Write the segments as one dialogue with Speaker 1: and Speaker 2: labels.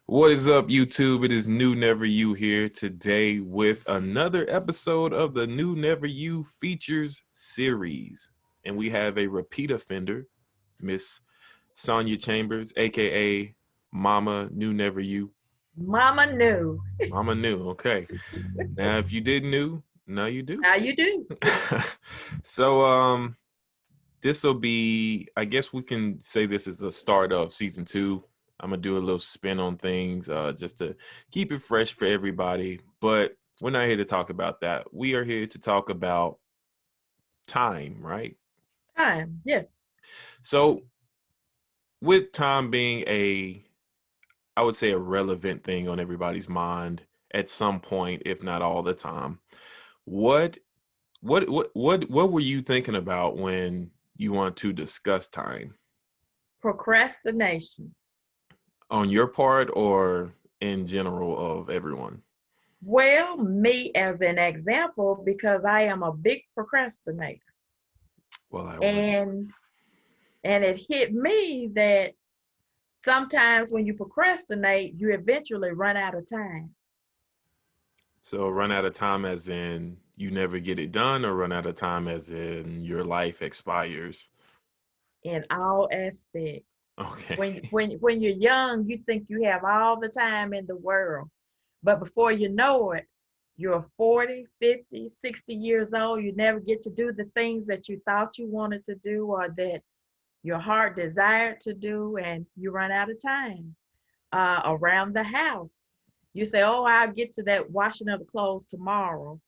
Speaker 1: What is up, YouTube? It is KnewNeverYou here today with another episode of the KnewNeverYou Features series. And we have a repeat offender, Miss Sonia Chambers, aka Mama KnewNeverYou.
Speaker 2: Mama knew.
Speaker 1: Mama New, okay. Now if you didn't know, now you do.
Speaker 2: Now you do.
Speaker 1: So this will be, I guess we can say this is the start of season 2. I'm gonna do a little spin on things just to keep it fresh for everybody. But we're not here to talk about that. We are here to talk about time, right?
Speaker 2: Time, yes.
Speaker 1: So with time being I would say a relevant thing on everybody's mind at some point, if not all the time. What what were you thinking about when you want to discuss time?
Speaker 2: Procrastination.
Speaker 1: On your part or in general of everyone?
Speaker 2: Well, me as an example, because I am a big procrastinator.
Speaker 1: Well, I would.
Speaker 2: And it hit me that sometimes when you procrastinate, you eventually run out of time
Speaker 1: So run out of time as in you never get it done, or run out of time as in your life expires?
Speaker 2: in all aspects. When
Speaker 1: Okay.
Speaker 2: when when you're young, you think you have all the time in the world. But before you know it, you're 40, 50, 60 years old. You never get to do the things that you thought you wanted to do or that your heart desired to do, and you run out of time. Around the house, you say, oh, I'll get to that washing of the clothes tomorrow.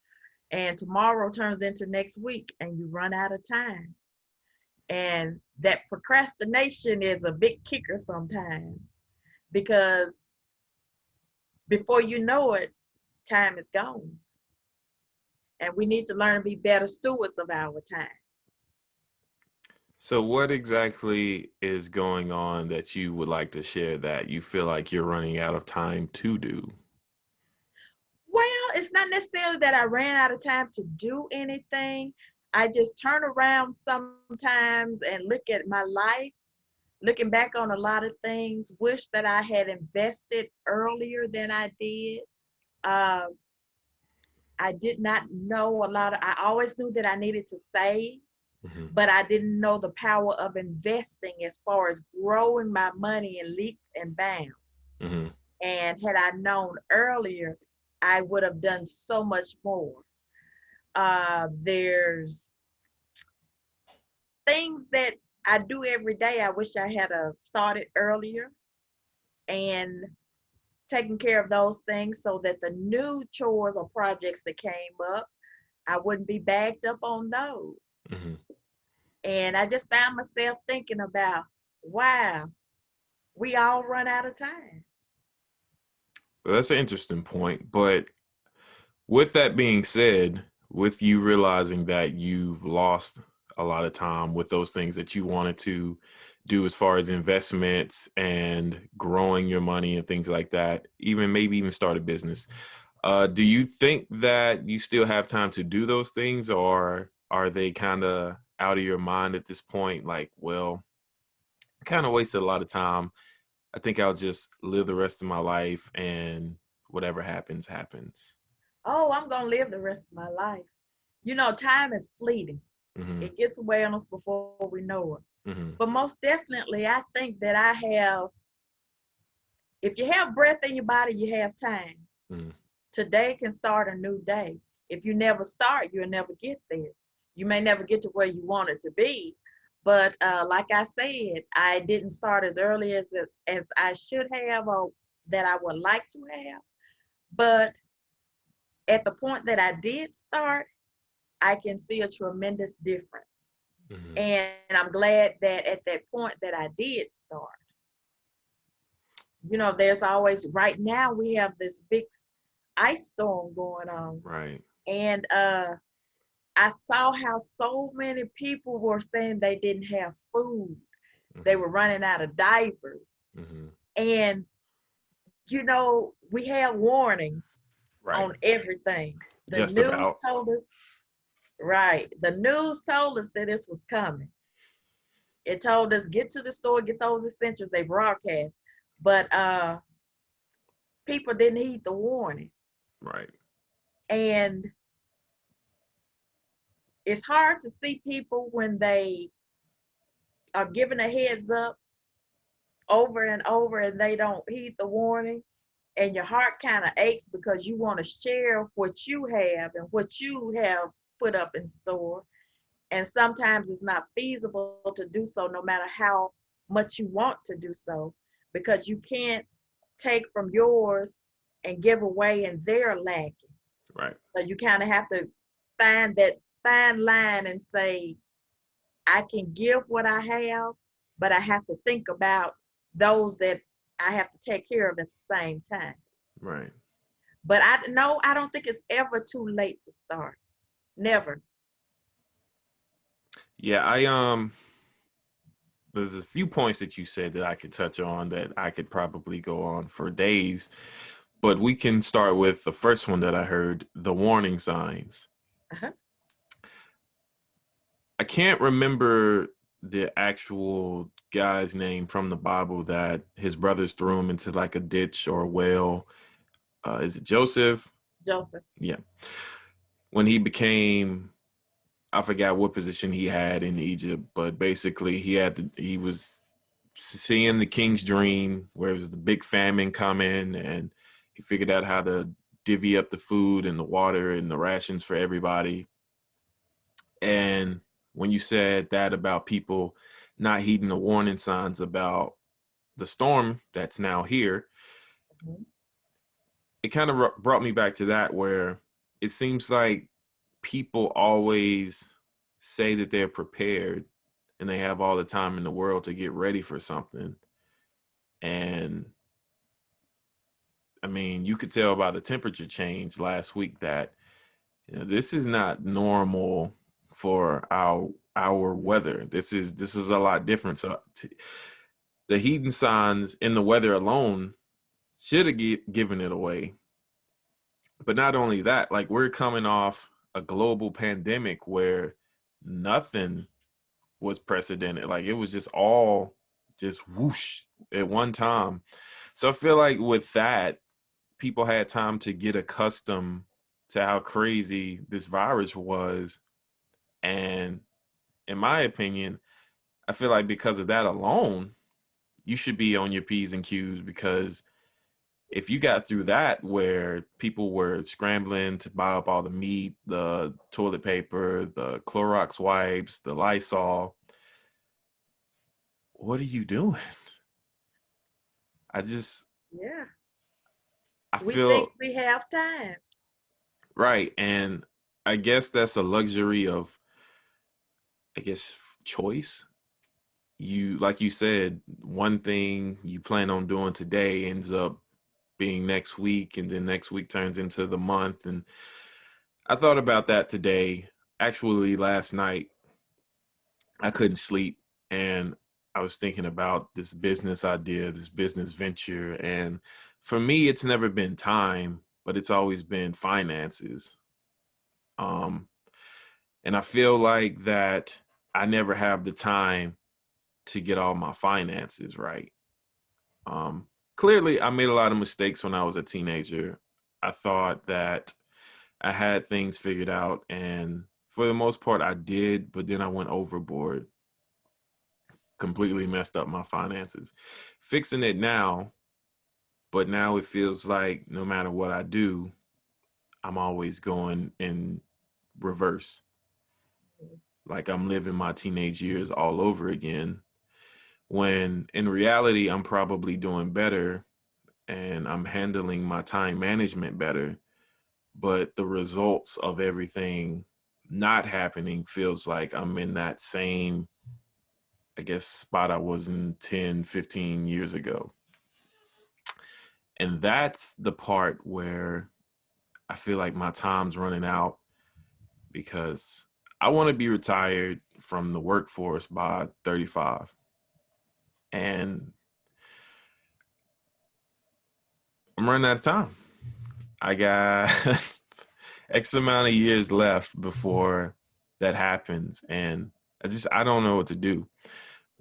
Speaker 2: And tomorrow turns into next week, and you run out of time. And that procrastination is a big kicker sometimes because before you know it, time is gone. And we need to learn to be better stewards of our time.
Speaker 1: So what exactly is going on that you would like to share that you feel like you're running out of time to do?
Speaker 2: Well, it's not necessarily that I ran out of time to do anything. I just turn around sometimes and look at my life, looking back on a lot of things, wish that I had invested earlier than I did. Uh, I did not know a lot of, I always knew that I needed to save,
Speaker 1: Hmm.
Speaker 2: but I didn't know the power of investing as far as growing my money in leaps and bounds.
Speaker 1: Hmm.
Speaker 2: And had I known earlier, I would have done so much more. There's things that I do every day. I wish I had started earlier and taken care of those things so that the new chores or projects that came up, I wouldn't be bagged up on those.
Speaker 1: Hmm.
Speaker 2: And I just found myself thinking about, wow, we all run out of time.
Speaker 1: Well, that's an interesting point. But with that being said, with you realizing that you've lost a lot of time with those things that you wanted to do as far as investments and growing your money and things like that, even maybe even start a business, do you think that you still have time to do those things, or are they kind of out of your mind at this point? Like, well, I kind of wasted a lot of time. I think I'll just live the rest of my life and whatever happens, happens.
Speaker 2: Oh, I'm going to live the rest of my life. You know, time is fleeting.
Speaker 1: Hmm.
Speaker 2: It gets away on us before we know it.
Speaker 1: Hmm.
Speaker 2: But most definitely, I think that I have, if you have breath in your body, you have time.
Speaker 1: Hmm.
Speaker 2: Today can start a new day. If you never start, you'll never get there. You may never get to where you want it to be. But like I said, I didn't start as early as I should have or that I would like to have. But at the point that I did start, I can see a tremendous difference.
Speaker 1: Hmm.
Speaker 2: And I'm glad that at that point that I did start. You know, there's always, right now we have this big ice storm going on.
Speaker 1: Right.
Speaker 2: And I saw how so many people were saying they didn't have food. They
Speaker 1: Hmm.
Speaker 2: were running out of diapers.
Speaker 1: Hmm.
Speaker 2: And, you know, we have warnings
Speaker 1: Right.
Speaker 2: on everything. The
Speaker 1: Just
Speaker 2: news
Speaker 1: about.
Speaker 2: told us, right, the news told us that this was coming. It told us, get to the store, get those essentials. They broadcast. But people didn't heed the warning.
Speaker 1: Right.
Speaker 2: And it's hard to see people when they are given a heads up over and over and they don't heed the warning. And your heart kind of aches because you want to share what you have and what you have put up in store. And sometimes it's not feasible to do so, no matter how much you want to do so, because you can't take from yours and give away and they're lacking.
Speaker 1: Right.
Speaker 2: So you kind of have to find that fine line and say, I can give what I have, but I have to think about those that I have to take care of at the same time.
Speaker 1: Right.
Speaker 2: But I don't think it's ever too late to start. Never.
Speaker 1: Yeah, there's a few points that you said that I could touch on that I could probably go on for days, but we can start with the first one that I heard, the warning signs.
Speaker 2: Uh-huh.
Speaker 1: I can't remember the actual guy's name from the Bible that his brothers threw him into like a ditch or a well. Is it Joseph?
Speaker 2: Joseph.
Speaker 1: Yeah. When he became, I forgot what position he had in Egypt, but basically he was seeing the king's dream where it was the big famine coming, and he figured out how to divvy up the food and the water and the rations for everybody. And when you said that about people not heeding the warning signs about the storm that's now here,
Speaker 2: Mm-hmm.
Speaker 1: it kind of brought me back to that, where it seems like people always say that they're prepared and they have all the time in the world to get ready for something. And I mean, you could tell by the temperature change last week that, you know, this is not normal for our weather. This is a lot different. So the heat and signs in the weather alone should have given it away. But not only that, like, we're coming off a global pandemic where nothing was precedented. Like, it was just all just whoosh at one time. So I feel like with that, people had time to get accustomed to how crazy this virus was. And in my opinion, I feel like because of that alone, you should be on your P's and Q's, because if you got through that where people were scrambling to buy up all the meat, the toilet paper, the Clorox wipes, the Lysol, what are you doing? I just,
Speaker 2: Yeah.
Speaker 1: I
Speaker 2: We think
Speaker 1: feel
Speaker 2: we have time.
Speaker 1: right. And I guess that's a luxury of, I guess, choice. You, like you said, one thing you plan on doing today ends up being next week, and then next week turns into the month. And I thought about that today. Actually, last night, I couldn't sleep, and I was thinking about this business idea, this business venture. And for me, it's never been time, but it's always been finances. Um, and I feel like that I never have the time to get all my finances right. Um, Clearly, I made a lot of mistakes when I was a teenager. I thought that I had things figured out, and for the most part, I did, but then I went overboard, completely messed up my finances. Fixing it now, but now it feels like no matter what I do, I'm always going in reverse. Like I'm living my teenage years all over again, when in reality, I'm probably doing better and I'm handling my time management better. But the results of everything not happening feels like I'm in that same, I guess, spot I was in 10, 15 years ago. And that's the part where I feel like my time's running out, because I want to be retired from the workforce by 35. And I'm running out of time. I got X amount of years left before that happens. And I don't know what to do.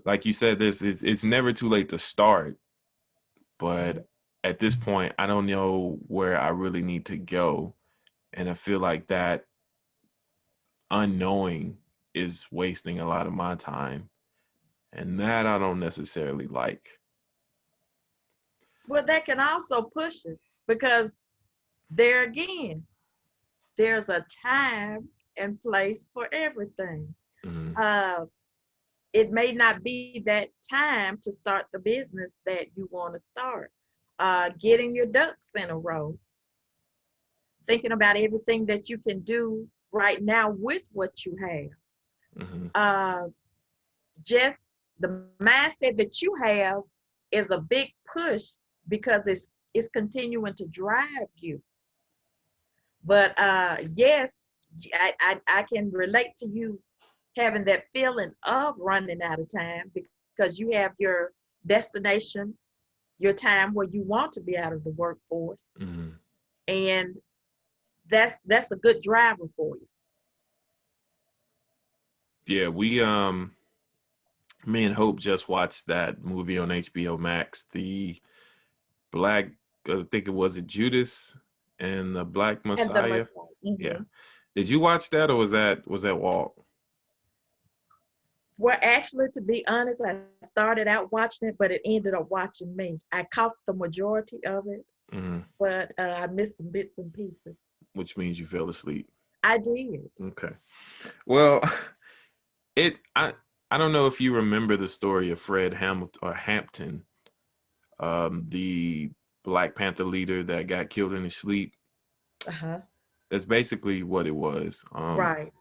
Speaker 1: Like you said, it's never too late to start, but at this point, I don't know where I really need to go. And I feel like that unknowing is wasting a lot of my time. And that I don't necessarily like.
Speaker 2: Well, that can also push it because there again, there's a time and place for everything.
Speaker 1: Mm-hmm.
Speaker 2: Uh, it may not be that time to start the business that you want to start. Getting your ducks in a row, thinking about everything that you can do right now with what you have.
Speaker 1: Mm-hmm.
Speaker 2: Uh, just the mindset that you have is a big push because it's continuing to drive you. But yes, I can relate to you having that feeling of running out of time because you have your destination, your time where you want to be out of the workforce,
Speaker 1: Mm-hmm.
Speaker 2: and that's a good driver for you.
Speaker 1: Yeah, me and Hope just watched that movie on HBO Max, the Black, I think it was it Judas and the Black
Speaker 2: And the
Speaker 1: Messiah. Yeah.
Speaker 2: mm-hmm.
Speaker 1: Did you watch that, or was that Walt?
Speaker 2: Well, actually, to be honest, I started out watching it, but it ended up watching me. I caught the majority of it,
Speaker 1: Mm-hmm.
Speaker 2: but I missed some bits and pieces.
Speaker 1: Which means you fell asleep.
Speaker 2: I did.
Speaker 1: Okay. Well, it I don't know if you remember the story of Fred Hamilton or Hampton, the Black Panther leader that got killed in his sleep.
Speaker 2: Uh-huh.
Speaker 1: That's basically what it was.
Speaker 2: Right.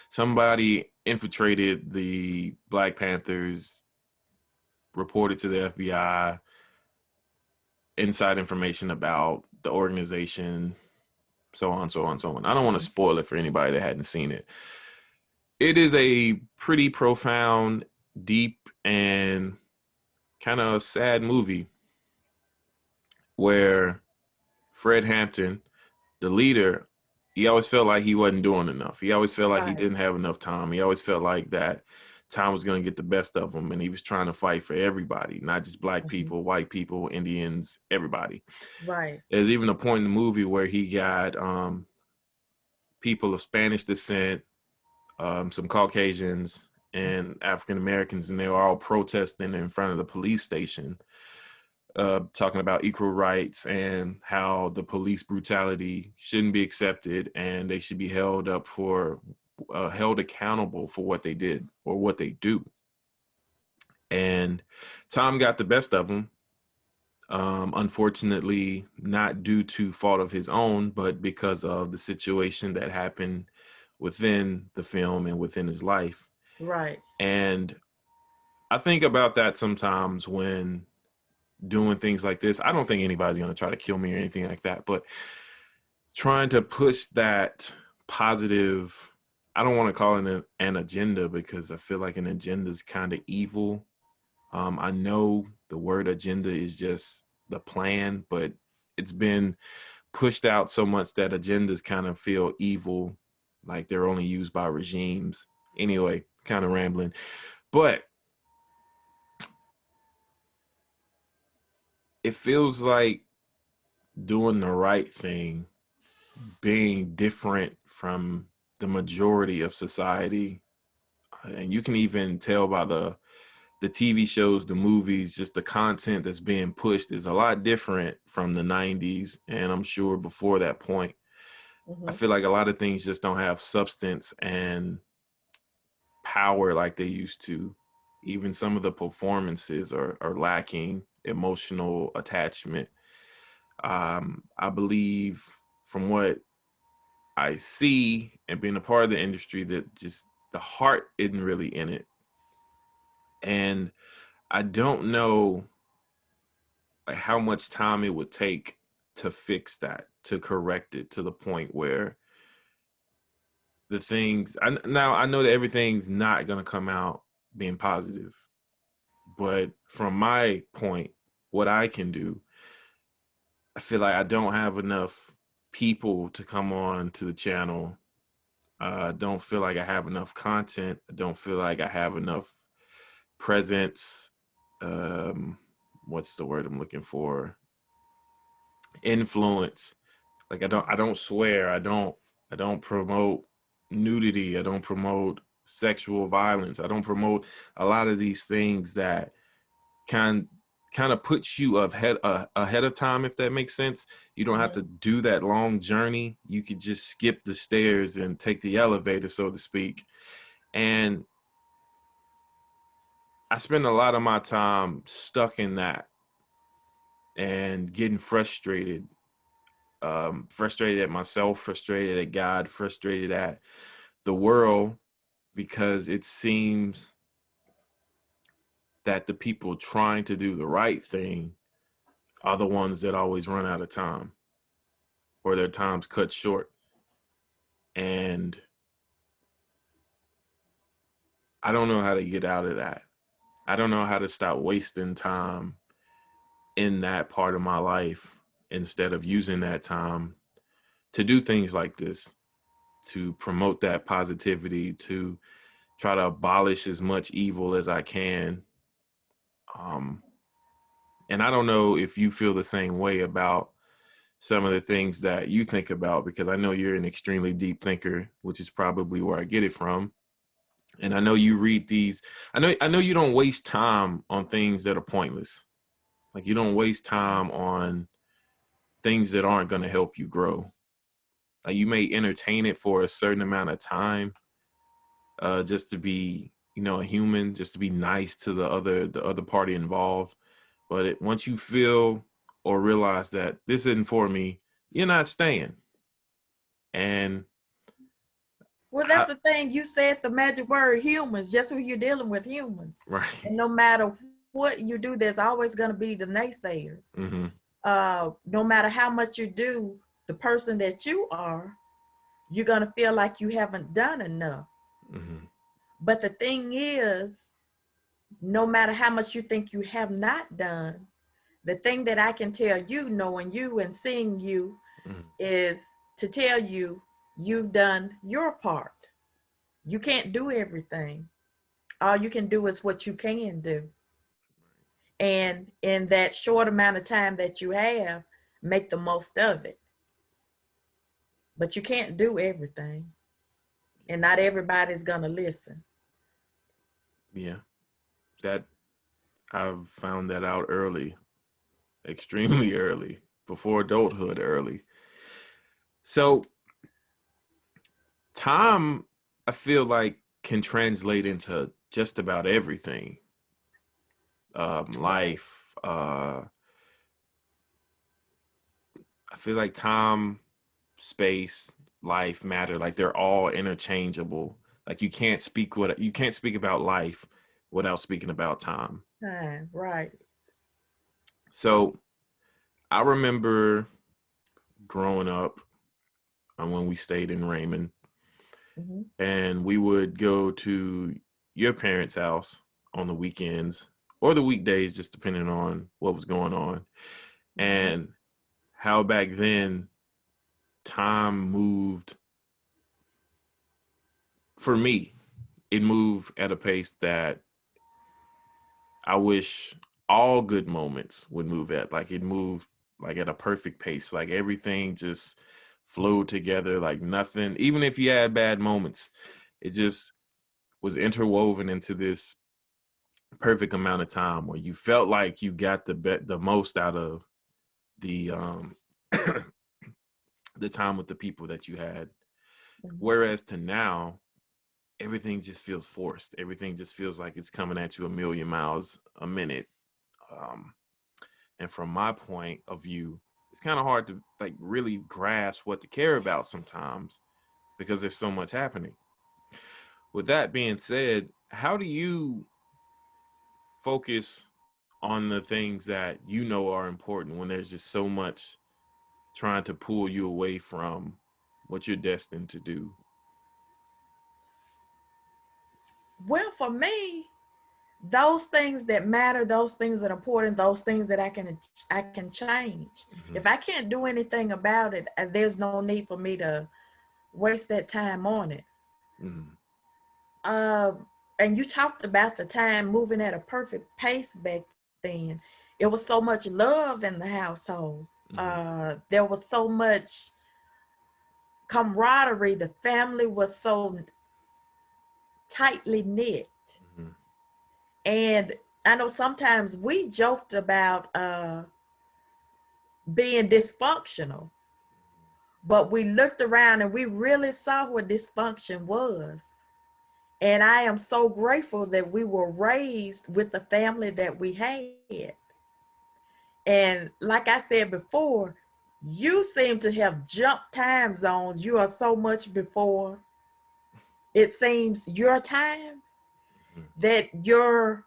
Speaker 1: Somebody infiltrated the Black Panthers, reported to the FBI inside information about the organization, so on, so on, so on. I don't want to
Speaker 2: Mhm.
Speaker 1: spoil it for anybody that hadn't seen it. It is a pretty profound, deep, and kind of sad movie where Fred Hampton, the leader, he always felt like he wasn't doing enough. He always felt like he
Speaker 2: Right.
Speaker 1: didn't have enough time. He always felt like that time was going to get the best of him, and he was trying to fight for everybody, not just black
Speaker 2: Mhm.
Speaker 1: people, white people, Indians, everybody.
Speaker 2: Right.
Speaker 1: There's even a point in the movie where he got people of Spanish descent, some Caucasians,
Speaker 2: Mhm.
Speaker 1: and African Americans, and they were all protesting in front of the police station, talking about equal rights and how the police brutality shouldn't be accepted and they should be held accountable for what they did or what they do. And Tom got the best of them. Unfortunately, not due to fault of his own, but because of the situation that happened within the film and within his life.
Speaker 2: Right.
Speaker 1: And I think about that sometimes when doing things like this. I don't think anybody's going to try to kill me or anything like that, but trying to push that positive, I don't want to call it an agenda because I feel like an agenda is kind of evil. I know the word agenda is just the plan, but it's been pushed out so much that agendas kind of feel evil, like they're only used by regimes. Anyway, kind of rambling. But it feels like doing the right thing, being different from the majority of society. And you can even tell by the TV shows, the movies, just the content that's being pushed is a lot different from the 90s. And I'm sure before that point, I
Speaker 2: Mhm.
Speaker 1: feel like a lot of things just don't have substance and power like they used to. Even some of the performances are lacking emotional attachment. I believe from what I see and being a part of the industry that just the heart isn't really in it. And I don't know like how much time it would take to fix that, to correct it to the point where the things now I know that everything's not going to come out being positive, but from my point, what I can do, I feel like I don't have enough people to come on to the channel. I don't feel like I have enough content. I don't feel like I have enough presence. Um, what's the word I'm looking for? Influence. Like I don't swear. I don't promote nudity. I don't promote sexual violence. I don't promote a lot of these things that can kind of puts you ahead of time, if that makes sense. You don't have to
Speaker 2: Mhm.
Speaker 1: do that long journey. You could just skip the stairs and take the elevator, so to speak. And I spend a lot of my time stuck in that and getting frustrated. Frustrated at myself, frustrated at God, frustrated at the world, because it seems that the people trying to do the right thing are the ones that always run out of time, or their time's cut short. And I don't know how to get out of that. I don't know how to stop wasting time in that part of my life instead of using that time to do things like this, to promote that positivity, to try to abolish as much evil as I can. Um, and I don't know if you feel the same way about some of the things that you think about, because I know you're an extremely deep thinker, which is probably where I get it from. And I know you read these. I know you don't waste time on things that are pointless. Like, you don't waste time on things that aren't going to help you grow. Like, you may entertain it for a certain amount of time, just to be, a human, just to be nice to the other party involved. But once you feel or realize that this isn't for me, you're not staying. And
Speaker 2: Well, that's
Speaker 1: I,
Speaker 2: the thing. You said the magic word, humans, just when you're dealing with humans.
Speaker 1: right.
Speaker 2: And no matter what you do, there's always going to be the naysayers.
Speaker 1: Mm-hmm.
Speaker 2: No matter how much you do, the person that you are, you're going to feel like you haven't done enough.
Speaker 1: Mm-hmm.
Speaker 2: But the thing is, no matter how much you think you have not done, the thing that I can tell you, knowing you and seeing you,
Speaker 1: Mm-hmm.
Speaker 2: is to tell you you've done your part. You can't do everything. All you can do is what you can do. And in that short amount of time that you have, make the most of it. But you can't do everything. And not everybody's going to listen.
Speaker 1: Yeah, that I've found that out early, extremely early, before adulthood early. So time, I feel like, can translate into just about everything.
Speaker 2: Right.
Speaker 1: Life. I feel like time, space, life, matter. Like, they're all interchangeable. Like, you can't speak about life without speaking about time.
Speaker 2: Time. Right.
Speaker 1: So I remember growing up, when we stayed in Raymond,
Speaker 2: Mm-hmm.
Speaker 1: and we would go to your parents' house on the weekends or the weekdays, just depending on what was going on.
Speaker 2: Mm-hmm.
Speaker 1: And how back then time moved, for me, it moved at a pace that I wish all good moments would move at. Like, it moved like at a perfect pace. Like, everything just flowed together like nothing. Even if you had bad moments, it just was interwoven into this perfect amount of time where you felt like you got the most out of the the time with the people that you had.
Speaker 2: Mm-hmm.
Speaker 1: Whereas to now, everything just feels forced. Everything just feels like it's coming at you a million miles a minute. Um, and from my point of view, it's kind of hard to, like, really grasp what to care about sometimes, because there's so much happening. With that being said, how do you focus on the things that you know are important when there's just so much trying to pull you away from what you're destined to do?
Speaker 2: Well, for me, those things that matter, those things that are important, those things that I can change.
Speaker 1: Mm-hmm.
Speaker 2: If I can't do anything about it, there's no need for me to waste that time on it.
Speaker 1: Mm-hmm.
Speaker 2: Uh, and you talked about the time moving at a perfect pace back then. it was so much love in the household.
Speaker 1: Mm-hmm.
Speaker 2: There was so much camaraderie. The family was so tightly knit.
Speaker 1: Mm-hmm.
Speaker 2: And I know sometimes we joked about being dysfunctional, but we looked around and we really saw what dysfunction was. And I am so grateful that we were raised with the family that we had. And like I said before, you seem to have jumped time zones. You are so much before it seems your time,
Speaker 1: Mm-hmm.
Speaker 2: that your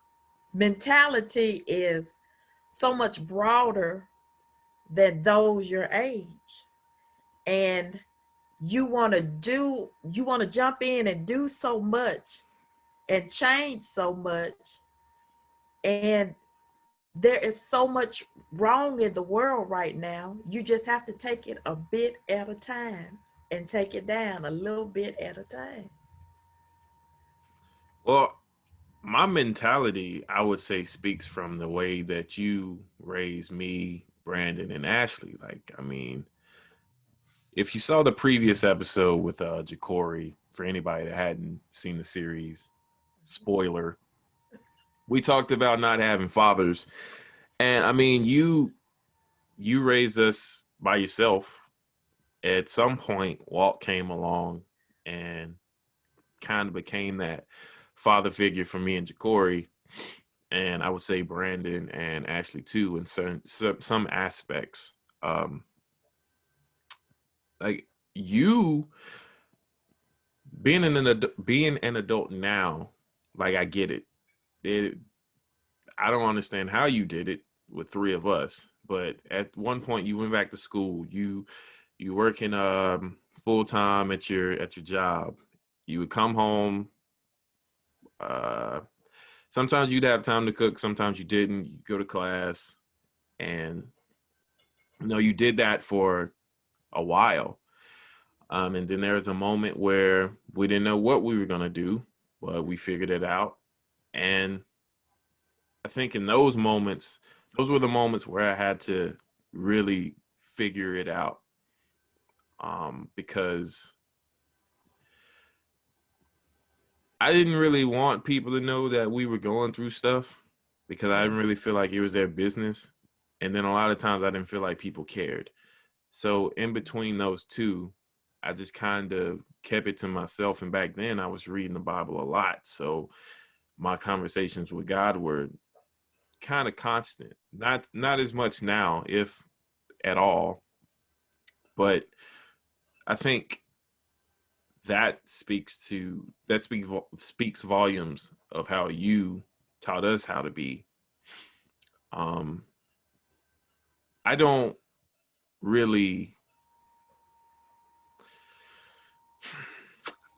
Speaker 2: mentality is so much broader than those your age. And you want to jump in and do so much and change so much. And there is so much wrong in the world right now. You just have to take it a bit at a time and take it down a little bit at a time.
Speaker 1: Well, my mentality, I would say, speaks from the way that you raised me, Brandon, and Ashley. Like, I mean, if you saw the previous episode with Jacory, for anybody that hadn't seen the series, spoiler, we talked about not having fathers. And I mean, you raised us by yourself. At some point, Walt came along and kind of became that father figure for me and Jacory, and I would say Brandon and Ashley too in some aspects. Um, like you being an adult now, like I get it. It I don't understand how you did it with three of us, but at one point you went back to school. You working full time at your job. You would come home. Uh, Sometimes you'd have time to cook. Sometimes you didn't. You go to class, and you did that for a while. And then there was a moment where we didn't know what we were gonna do, but we figured it out. And I think in those moments, those were the moments where I had to really figure it out. Because I didn't really want people to know that we were going through stuff because I didn't really feel like it was their business. And then a lot of times I didn't feel like people cared. So in between those two, I just kind of kept it to myself. And back then I was reading the Bible a lot. So my conversations with God were kind of constant. Not as much now, if at all. But I think that speaks volumes of how you taught us how to be. Um, I don't really,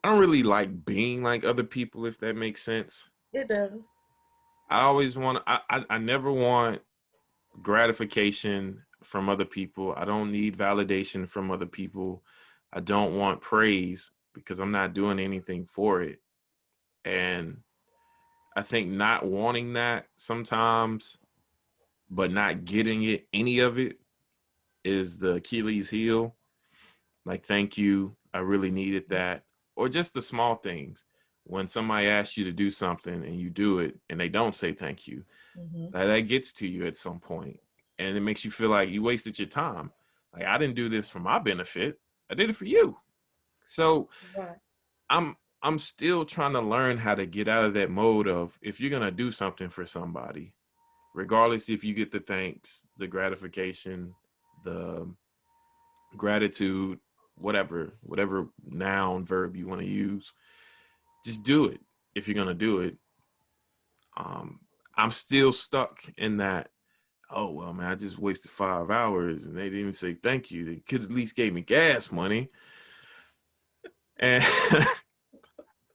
Speaker 1: I don't really like being like other people, if that makes sense.
Speaker 2: It does.
Speaker 1: I always want, I never want gratification from other people. I don't need validation from other people. I don't want praise because I'm not doing anything for it. And I think not wanting that sometimes, but not getting it, any of it, is the Achilles heel. Like, thank you. I really needed that. Or just the small things. When somebody asks you to do something and you do it and they don't say thank you,
Speaker 2: Mm-hmm.
Speaker 1: that gets to you at some point. And it makes you feel like you wasted your time. Like, I didn't do this for my benefit. I did it for you. So
Speaker 2: Right.
Speaker 1: I'm still trying to learn how to get out of that mode of, if you're gonna do something for somebody, regardless if you get the thanks, the gratification, the gratitude, whatever noun, verb you want to use, just do it if you're gonna do it. Um, I'm still stuck in that. Oh well, man, I just wasted 5 hours and they didn't even say thank you. They could at least gave me gas money, and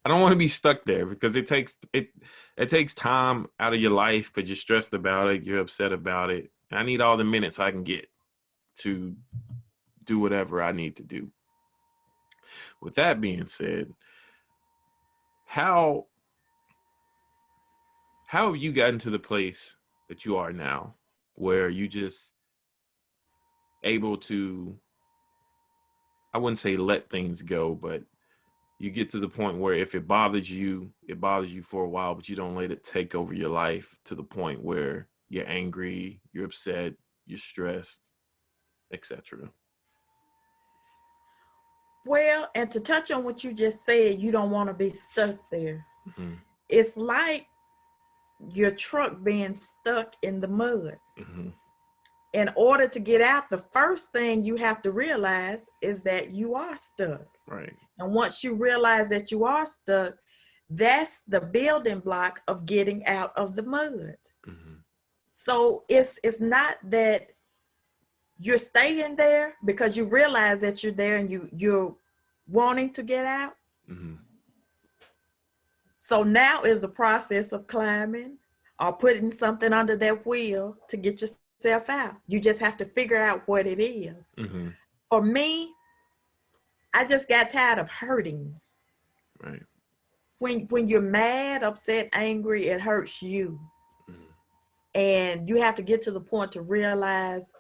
Speaker 1: I don't want to be stuck there because it takes time out of your life because you're stressed about it, you're upset about it. I need all the minutes I can get to do whatever I need to do. With that being said, how how have you gotten to the place that you are now? where you just able to, I wouldn't say let things go, but you get to the point where if it bothers you, it bothers you for a while, but you don't let it take over your life to the point where you're angry, you're upset, you're stressed, etc.
Speaker 2: Well, and to touch on what you just said, you don't want to be stuck there.
Speaker 1: Mm-hmm.
Speaker 2: It's like your truck being stuck in the mud.
Speaker 1: Mm-hmm.
Speaker 2: In order to get out, the first thing you have to realize is that you are stuck.
Speaker 1: Right.
Speaker 2: And once you realize that you are stuck, that's the building block of getting out of the mud.
Speaker 1: Mm-hmm.
Speaker 2: So it's not that you're staying there because you realize that you're there and you're wanting to get out.
Speaker 1: Mm-hmm.
Speaker 2: So now is the process of climbing or putting something under that wheel to get yourself out. You just have to figure out what it is.
Speaker 1: Mm-hmm.
Speaker 2: For me, I just got tired of hurting.
Speaker 1: Right.
Speaker 2: When you're mad, upset, angry, it hurts you.
Speaker 1: Mm-hmm.
Speaker 2: And you have to get to the point to realize,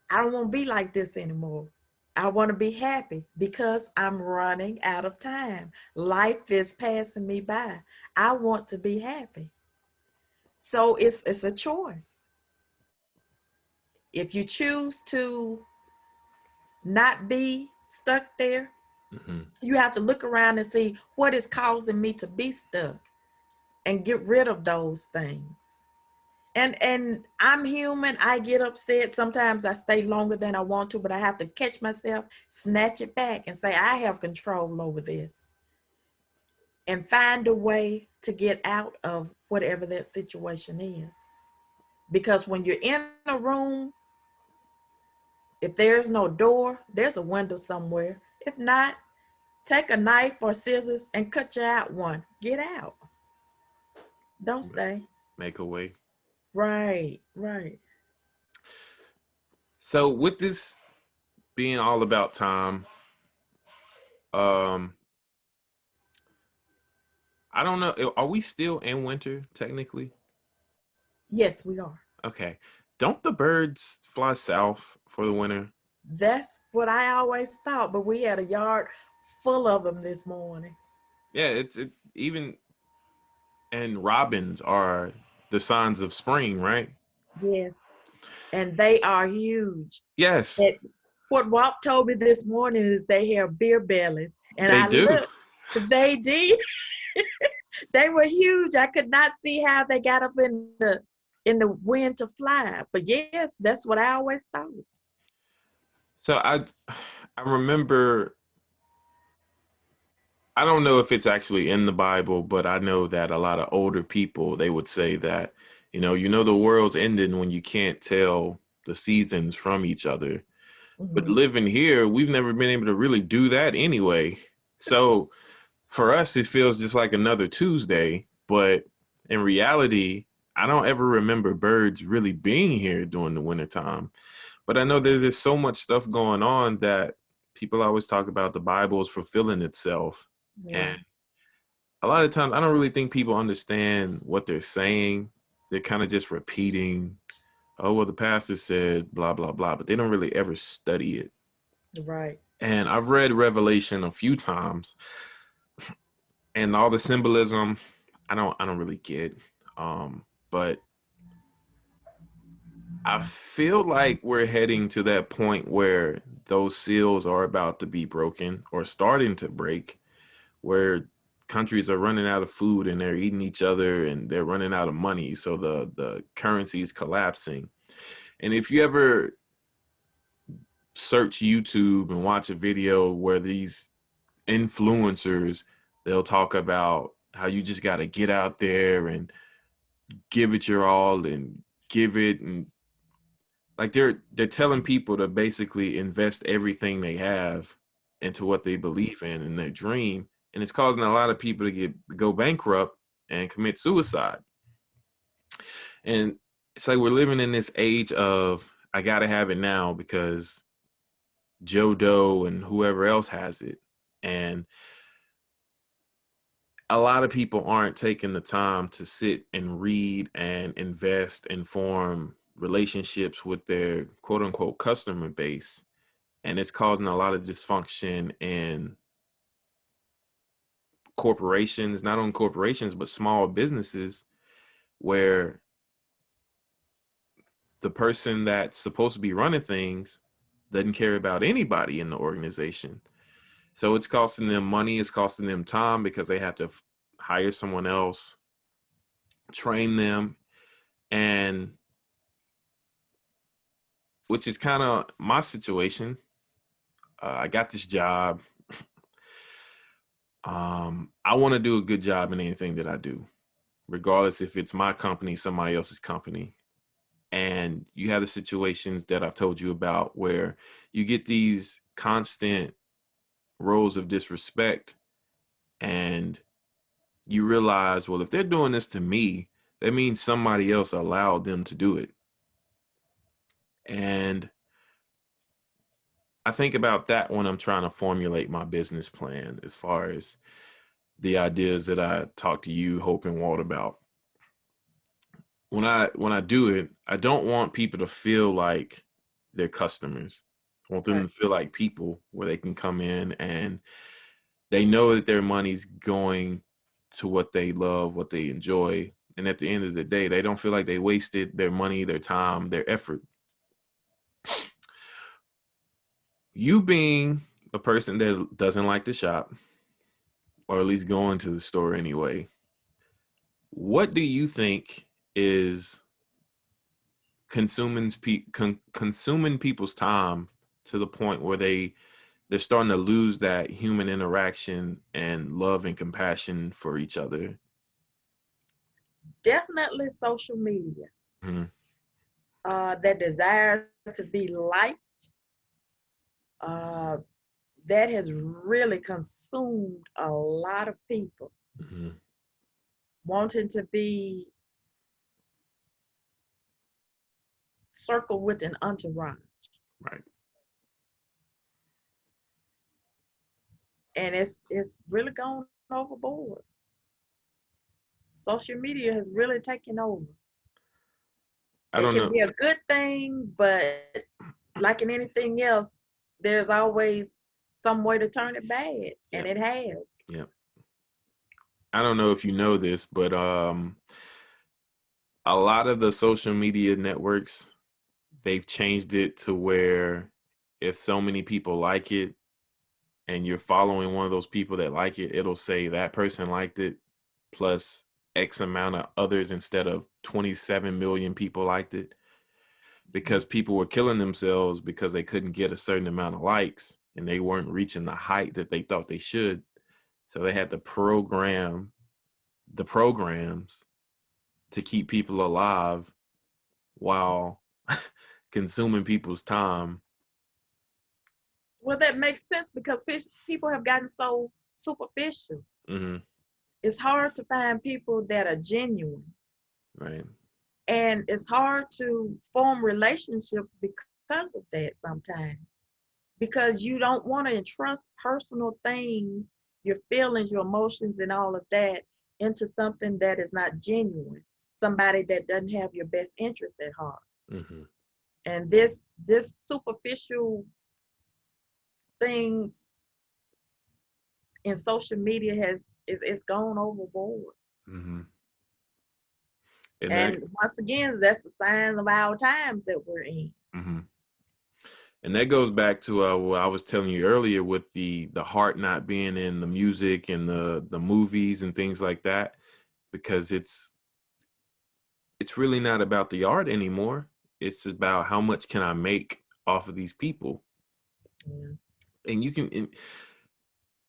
Speaker 2: I don't want to be like this anymore. I want to be happy because I'm running out of time. Life is passing me by. I want to be happy. So it's a choice. If you choose to not be stuck there,
Speaker 1: Mm-hmm.
Speaker 2: you have to look around and see what is causing me to be stuck and get rid of those things. And I'm human. I get upset. Sometimes I stay longer than I want to, but I have to catch myself, snatch it back, and say, I have control over this. And find a way to get out of whatever that situation is. Because when you're in a room, if there's no door, there's a window somewhere. If not, take a knife or scissors and cut you out one. Get out. Don't stay.
Speaker 1: Make a way.
Speaker 2: Right, right.
Speaker 1: So with this being all about time, um, I don't know. Are we still in winter technically?
Speaker 2: Yes, we are.
Speaker 1: Okay. Don't the birds fly south for the winter?
Speaker 2: That's what I always thought, but we had a yard full of them this morning.
Speaker 1: Yeah, it even, and robins are the signs of spring, right?
Speaker 2: Yes, and they are huge.
Speaker 1: Yes,
Speaker 2: And what Walt told me this morning is they have beer bellies, and
Speaker 1: they
Speaker 2: I
Speaker 1: do.
Speaker 2: looked. They did. They were huge. I could not see how they got up in the wind to fly. But yes, that's what I always thought.
Speaker 1: So I remember, I don't know if it's actually in the Bible, but I know that a lot of older people, they would say that, the world's ending when you can't tell the seasons from each other. But
Speaker 2: Mhm.
Speaker 1: living here, we've never been able to really do that anyway. So for us, it feels just like another Tuesday. But in reality, I don't ever remember birds really being here during the wintertime. But I know there's just so much stuff going on that people always talk about the Bible is fulfilling itself.
Speaker 2: Yeah.
Speaker 1: And a lot of times, I don't really think people understand what they're saying. They're kind of just repeating, oh, well, the pastor said blah, blah, blah, but they don't really ever study it.
Speaker 2: Right.
Speaker 1: And I've read Revelation a few times, and all the symbolism, I don't really get. But I feel like we're heading to that point where those seals are about to be broken or starting to break, where countries are running out of food and they're eating each other and they're running out of money. So the currency is collapsing. And if you ever search YouTube and watch a video where these influencers, they'll talk about how you just got to get out there and give it your all and give it, and like they're telling people to basically invest everything they have into what they believe in and their dream, and it's causing a lot of people to go bankrupt and commit suicide. And it's like we're living in this age of I gotta have it now because Joe Doe and whoever else has it. And a lot of people aren't taking the time to sit and read and invest and form relationships with their quote unquote customer base. And it's causing a lot of dysfunction in corporations, not only corporations, but small businesses, where the person that's supposed to be running things doesn't care about anybody in the organization. So it's costing them money, it's costing them time because they have to hire someone else, train them, and which is kind of my situation. I got this job. I want to do a good job in anything that I do, regardless if it's my company, somebody else's company. And you have the situations that I've told you about where you get these constant rows of disrespect, and you realize, well, if they're doing this to me, that means somebody else allowed them to do it. And I think about that when I'm trying to formulate my business plan, as far as the ideas that I talk to you, Hope and Walt, about. When I do it, I don't want people to feel like they're customers. I want them
Speaker 2: Right.
Speaker 1: to feel like people, where they can come in and they know that their money's going to what they love, what they enjoy. And at the end of the day, they don't feel like they wasted their money, their time, their effort. You being a person that doesn't like to shop, or at least going to the store anyway, what do you think is consuming people's time to the point where they're starting to lose that human interaction and love and compassion for each other?
Speaker 2: Definitely social media.
Speaker 1: Mm-hmm.
Speaker 2: That desire to be liked, uh, that has really consumed a lot of people,
Speaker 1: Mm-hmm.
Speaker 2: wanting to be circled with an entourage.
Speaker 1: Right.
Speaker 2: And it's really gone overboard. Social media has really taken over.
Speaker 1: I
Speaker 2: It
Speaker 1: don't
Speaker 2: can
Speaker 1: know.
Speaker 2: be a good thing, but like in anything else, there's always some way to turn it bad,
Speaker 1: Yeah.
Speaker 2: and it has.
Speaker 1: Yeah. I don't know if you know this, but a lot of the social media networks, they've changed it to where if so many people like it and you're following one of those people that like it, it'll say that person liked it plus X amount of others instead of 27 million people liked it, because people were killing themselves because they couldn't get a certain amount of likes and they weren't reaching the height that they thought they should. So they had to program the programs to keep people alive while consuming people's time.
Speaker 2: Well, that makes sense because people have gotten so superficial.
Speaker 1: Mm-hmm.
Speaker 2: It's hard to find people that are genuine,
Speaker 1: Right.
Speaker 2: and it's hard to form relationships because of that sometimes. Because you don't want to entrust personal things, your feelings, your emotions, and all of that into something that is not genuine, somebody that doesn't have your best interest at heart.
Speaker 1: Mm-hmm.
Speaker 2: And this superficial things in social media is gone overboard.
Speaker 1: Mm-hmm. And that
Speaker 2: And once again, that's a sign of our times that we're in.
Speaker 1: mm-hmm. And that goes back to what I was telling you earlier, with the heart not being in the music and the movies and things like that, because it's really not about the art anymore. It's about how much can I make off of these people.
Speaker 2: Yeah.
Speaker 1: And you can,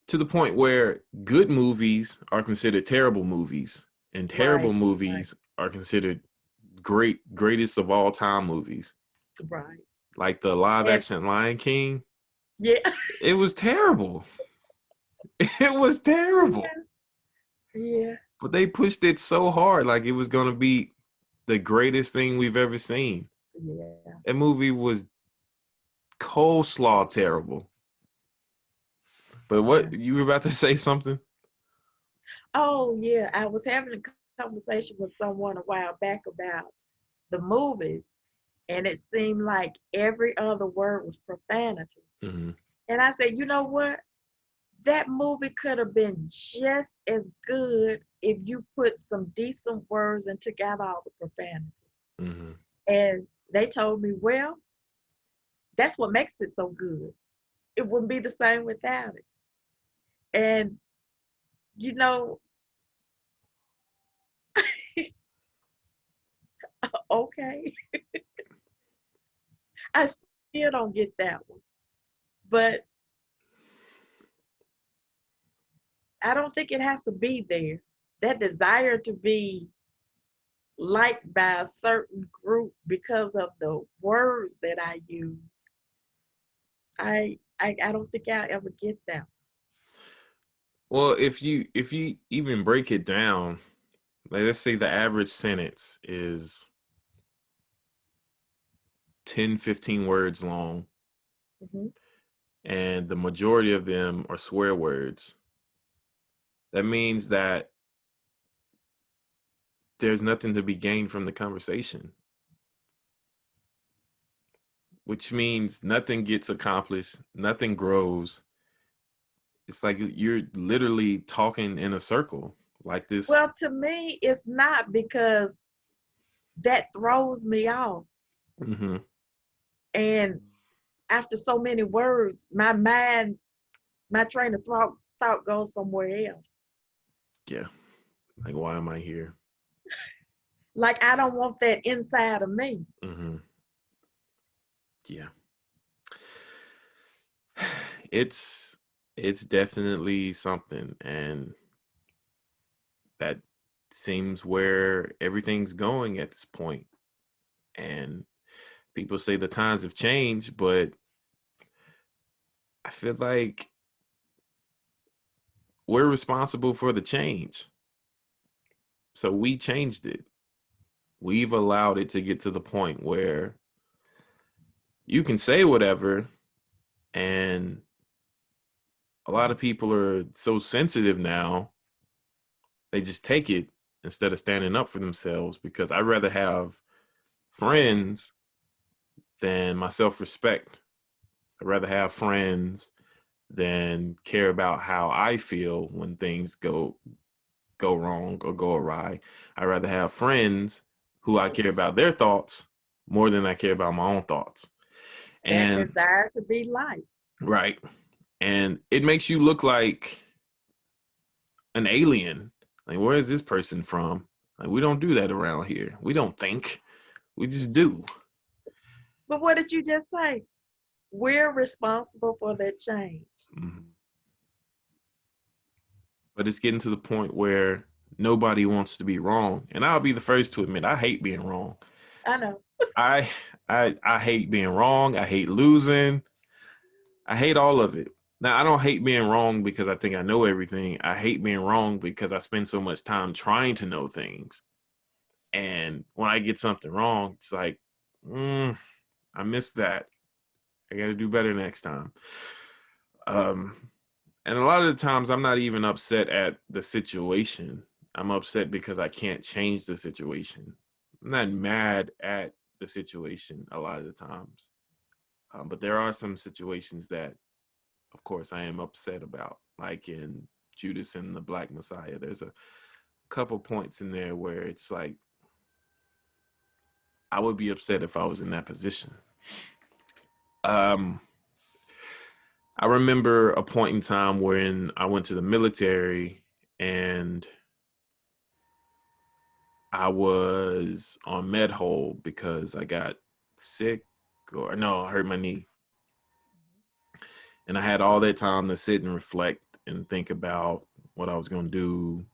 Speaker 1: to the point where good movies are considered terrible movies, and terrible
Speaker 2: Right,
Speaker 1: movies are considered greatest of all time movies.
Speaker 2: right.
Speaker 1: Like the live
Speaker 2: And
Speaker 1: action Lion King,
Speaker 2: yeah,
Speaker 1: it was terrible. It was terrible.
Speaker 2: yeah, yeah,
Speaker 1: But they pushed it so hard, like it was going to be the greatest thing we've ever seen.
Speaker 2: yeah.
Speaker 1: That movie was coleslaw terrible. But
Speaker 2: Yeah.
Speaker 1: what, you were about to say something?
Speaker 2: Oh, yeah. I was having a conversation with someone a while back about the movies. and it seemed like every other word was profanity.
Speaker 1: Mm-hmm.
Speaker 2: And I said, you know what? That movie could have been just as good if you put some decent words and took out all the profanity.
Speaker 1: Mm-hmm.
Speaker 2: And they told me, well, that's what makes it so good. It wouldn't be the same without it. And, you know, okay, I still don't get that one. But I don't think it has to be there. That desire to be liked by a certain group because of the words that I use, I don't think I'll ever get that.
Speaker 1: Well, if you even break it down, like let's say the average sentence is 10, 15 words long,
Speaker 2: Mhm.
Speaker 1: and the majority of them are swear words. That means that there's nothing to be gained from the conversation, which means nothing gets accomplished, nothing grows. It's like you're literally talking in a circle like this.
Speaker 2: Well, to me, it's not because that throws me off.
Speaker 1: Hmm.
Speaker 2: And after so many words, my mind, my train of thought goes somewhere else.
Speaker 1: Yeah. Like, why am I here?
Speaker 2: Like I don't want that inside of me.
Speaker 1: Hmm. Yeah. It's it's definitely something, and that seems where everything's going at this point. And people say the times have changed, but I feel like we're responsible for the change. So we changed it. We've allowed it to get to the point where you can say whatever, and a lot of people are so sensitive now, they just take it instead of standing up for themselves, because I'd rather have friends than my self-respect. I'd rather have friends than care about how I feel when things go wrong or go awry. I'd rather have friends who I care about their thoughts more than I care about my own thoughts.
Speaker 2: That
Speaker 1: And
Speaker 2: desire to be liked.
Speaker 1: right. And it makes you look like an alien. Like, where is this person from? Like, we don't do that around here. We don't think. We just do.
Speaker 2: But what did you just say? We're responsible for that change.
Speaker 1: Mhm. But it's getting to the point where nobody wants to be wrong. And I'll be the first to admit I hate being wrong.
Speaker 2: I know.
Speaker 1: I I hate being wrong. I hate losing. I hate all of it. Now, I don't hate being wrong because I think I know everything. I hate being wrong because I spend so much time trying to know things. And when I get something wrong, it's like, I missed that. I got to do better next time. Um, and a lot of the times, I'm not even upset at the situation. I'm upset because I can't change the situation. I'm not mad at the situation a lot of the times. But there are some situations that, of course, I am upset about, like in Judas and the Black Messiah. There's a couple points in there where it's like, I would be upset if I was in that position. Um, I remember a point in time when I went to the military and I was on med hold because I got sick, or no, I hurt my knee. And I had all that time to sit and reflect and think about what I was going to do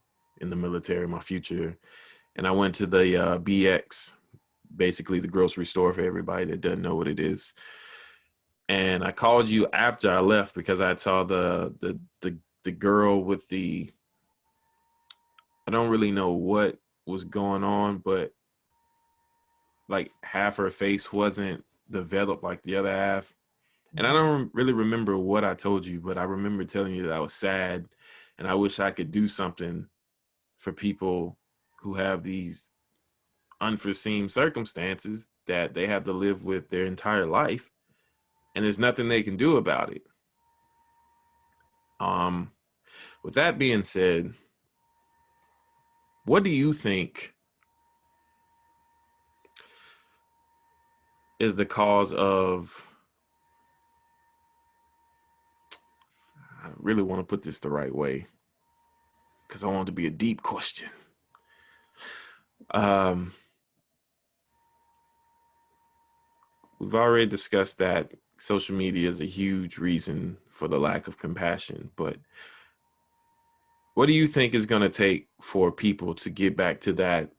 Speaker 1: in the military, my future. And I went to the BX, basically the grocery store for everybody that doesn't know what it is. And I called you after I left because I saw the girl with the, I don't really know what was going on, but like half her face wasn't developed like the other half. And I don't really remember what I told you, but I remember telling you that I was sad and I wish I could do something for people who have these unforeseen circumstances that they have to live with their entire life, and there's nothing they can do about it. With that being said, what do you think is the cause of, I really want to put this the right way because I want it to be a deep question. We've already discussed that social media is a huge reason for the lack of compassion, but what do you think is going to take for people to get back to that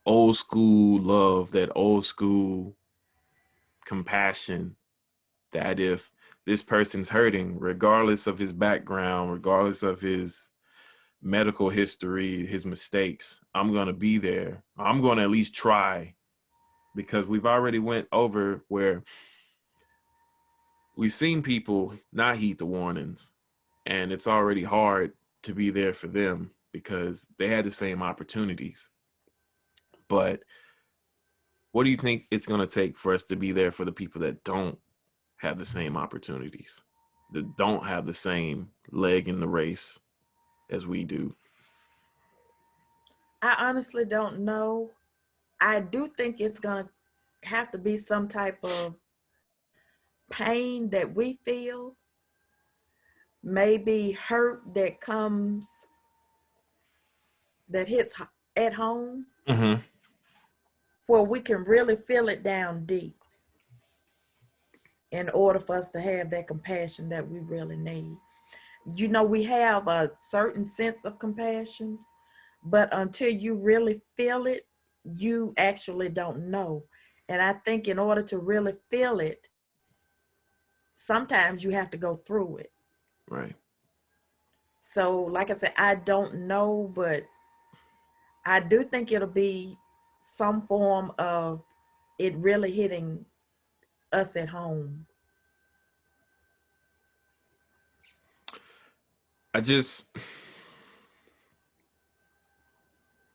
Speaker 1: old school love, that old school compassion, that if this person's hurting, regardless of his background, regardless of his medical history, his mistakes, I'm going to be there. I'm going to at least try, because we've already went over where we've seen people not heed the warnings, and it's already hard to be there for them because they had the same opportunities. But what do you think it's going to take for us to be there for the people that don't have the same opportunities, that don't have the same leg in the race as we do?
Speaker 2: I honestly don't know. I do think it's going to have to be some type of pain that we feel, maybe hurt that comes, that hits at home,
Speaker 1: Mm-hmm.
Speaker 2: where we can really feel it down deep in order for us to have that compassion that we really need. You know, we have a certain sense of compassion, but until you really feel it, you actually don't know. And I think in order to really feel it, sometimes you have to go through it.
Speaker 1: Right.
Speaker 2: So, like I said, I don't know, but I do think it'll be some form of it really hitting us at home.
Speaker 1: I just,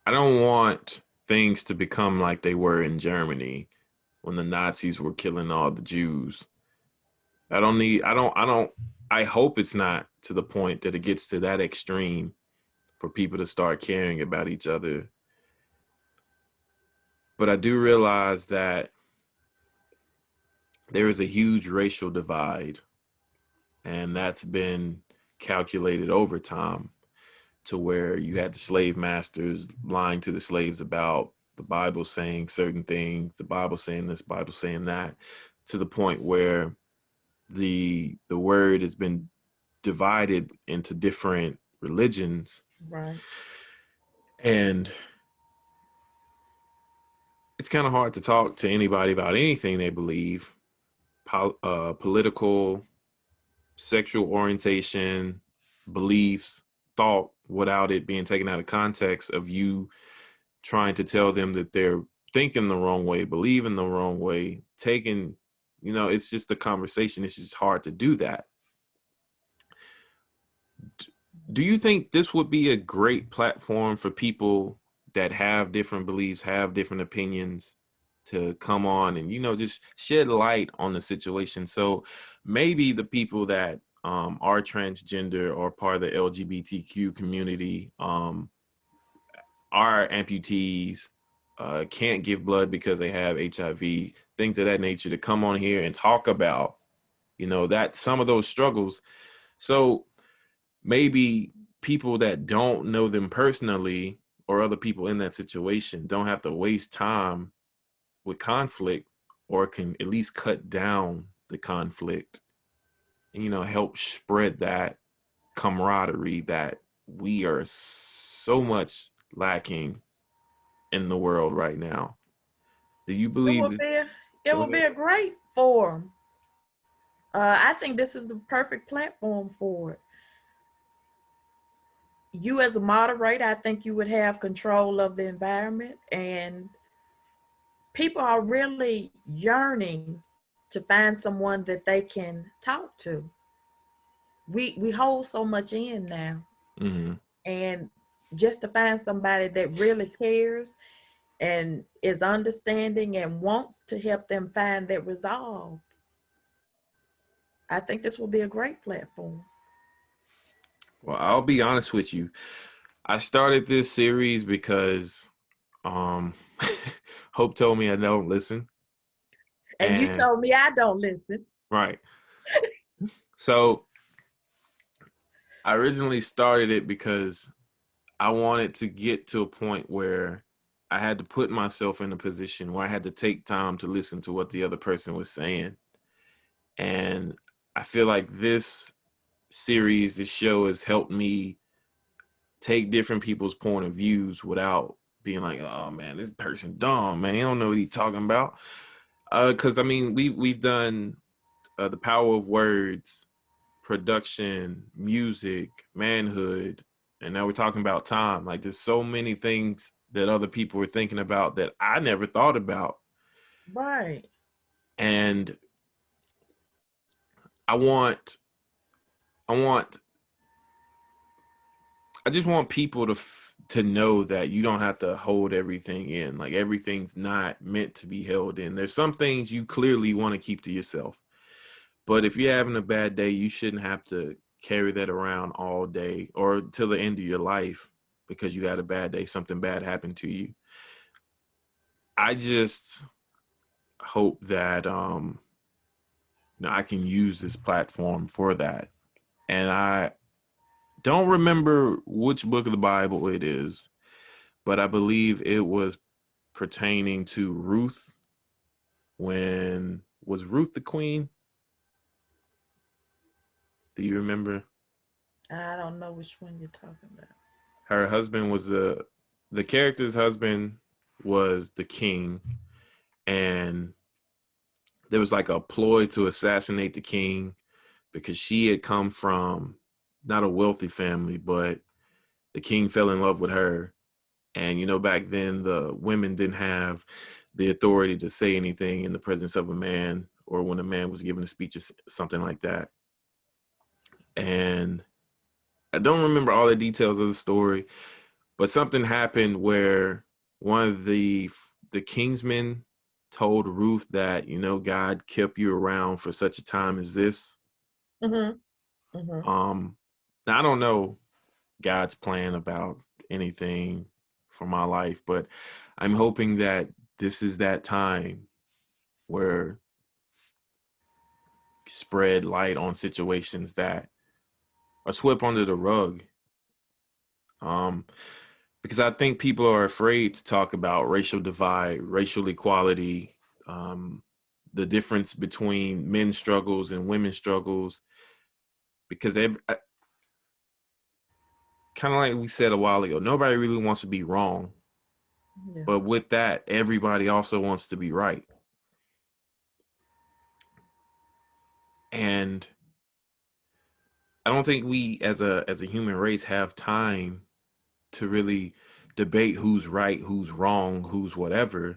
Speaker 1: I don't want things to become like they were in Germany when the Nazis were killing all the Jews. I hope it's not to the point that it gets to that extreme for people to start caring about each other. But I do realize that there is a huge racial divide, and that's been calculated over time, to where you had the slave masters lying to the slaves about the Bible saying certain things, the Bible saying this, Bible saying that, to the point where the word has been divided into different religions.
Speaker 2: Right.
Speaker 1: And it's kind of hard to talk to anybody about anything they believe, political, sexual orientation, beliefs, thought, without it being taken out of context of you trying to tell them that they're thinking the wrong way, believing the wrong way, taking, it's just a conversation. It's just hard to do that. Do you think this would be a great platform for people that have different beliefs, have different opinions, to come on and, just shed light on the situation? So maybe the people that are transgender or part of the LGBTQ community, are amputees, can't give blood because they have HIV, things of that nature, to come on here and talk about, that some of those struggles. So maybe people that don't know them personally, or other people in that situation, don't have to waste time with conflict, or can at least cut down the conflict and, help spread that camaraderie that we are so much lacking in the world right now. Do you
Speaker 2: It
Speaker 1: believe
Speaker 2: would
Speaker 1: that?
Speaker 2: be a, it
Speaker 1: Go
Speaker 2: would be
Speaker 1: ahead.
Speaker 2: a great forum. I think this is the perfect platform for it. You as a moderator, I think you would have control of the environment, and people are really yearning to find someone that they can talk to. We hold so much in now,
Speaker 1: Mm-hmm.
Speaker 2: and just to find somebody that really cares. and is understanding and wants to help them find that resolve, I think this will be a great platform.
Speaker 1: Well, I'll be honest with you. I started this series because um Hope told me I don't listen.
Speaker 2: And you
Speaker 1: And
Speaker 2: told me I don't listen.
Speaker 1: right. So I originally started it because I wanted to get to a point where I had to put myself in a position where I had to take time to listen to what the other person was saying. And I feel like this series, this show has helped me take different people's point of views without being like, oh man, this person dumb, man. He don't know what he's talking about. Because I mean, we've done the power of words, production, music, manhood, and now we're talking about time. Like there's so many things that other people were thinking about that I never thought about.
Speaker 2: Right.
Speaker 1: And I want I want I just want people to know that you don't have to hold everything in. Like everything's not meant to be held in. There's some things you clearly want to keep to yourself. But if you're having a bad day, you shouldn't have to carry that around all day or till the end of your life because you had a bad day, something bad happened to you. I just hope that I can use this platform for that. And I don't remember which book of the Bible it is, but I believe it was pertaining to Ruth. When was Ruth the queen? Do you remember?
Speaker 2: I don't know which one you're talking about.
Speaker 1: Her husband was the character's husband was the king, and there was like a ploy to assassinate the king because she had come from not a wealthy family, but the king fell in love with her. And back then the women didn't have the authority to say anything in the presence of a man or when a man was giving a speech or something like that. And I don't remember all the details of the story, but something happened where one of the kingsmen told Ruth that God kept you around for such a time as this.
Speaker 2: Mm-hmm. Mm-hmm.
Speaker 1: Now I don't know God's plan about anything for my life, but I'm hoping that this is that time where spread light on situations that are swept under the rug. Um, because I think people are afraid to talk about racial divide, racial equality, um, the difference between men's struggles and women's struggles. Because kind of like we said a while ago, nobody really wants to be wrong.
Speaker 2: Yeah.
Speaker 1: But with that, everybody also wants to be right. And I don't think we as a human race have time to really debate who's right, who's wrong, who's whatever.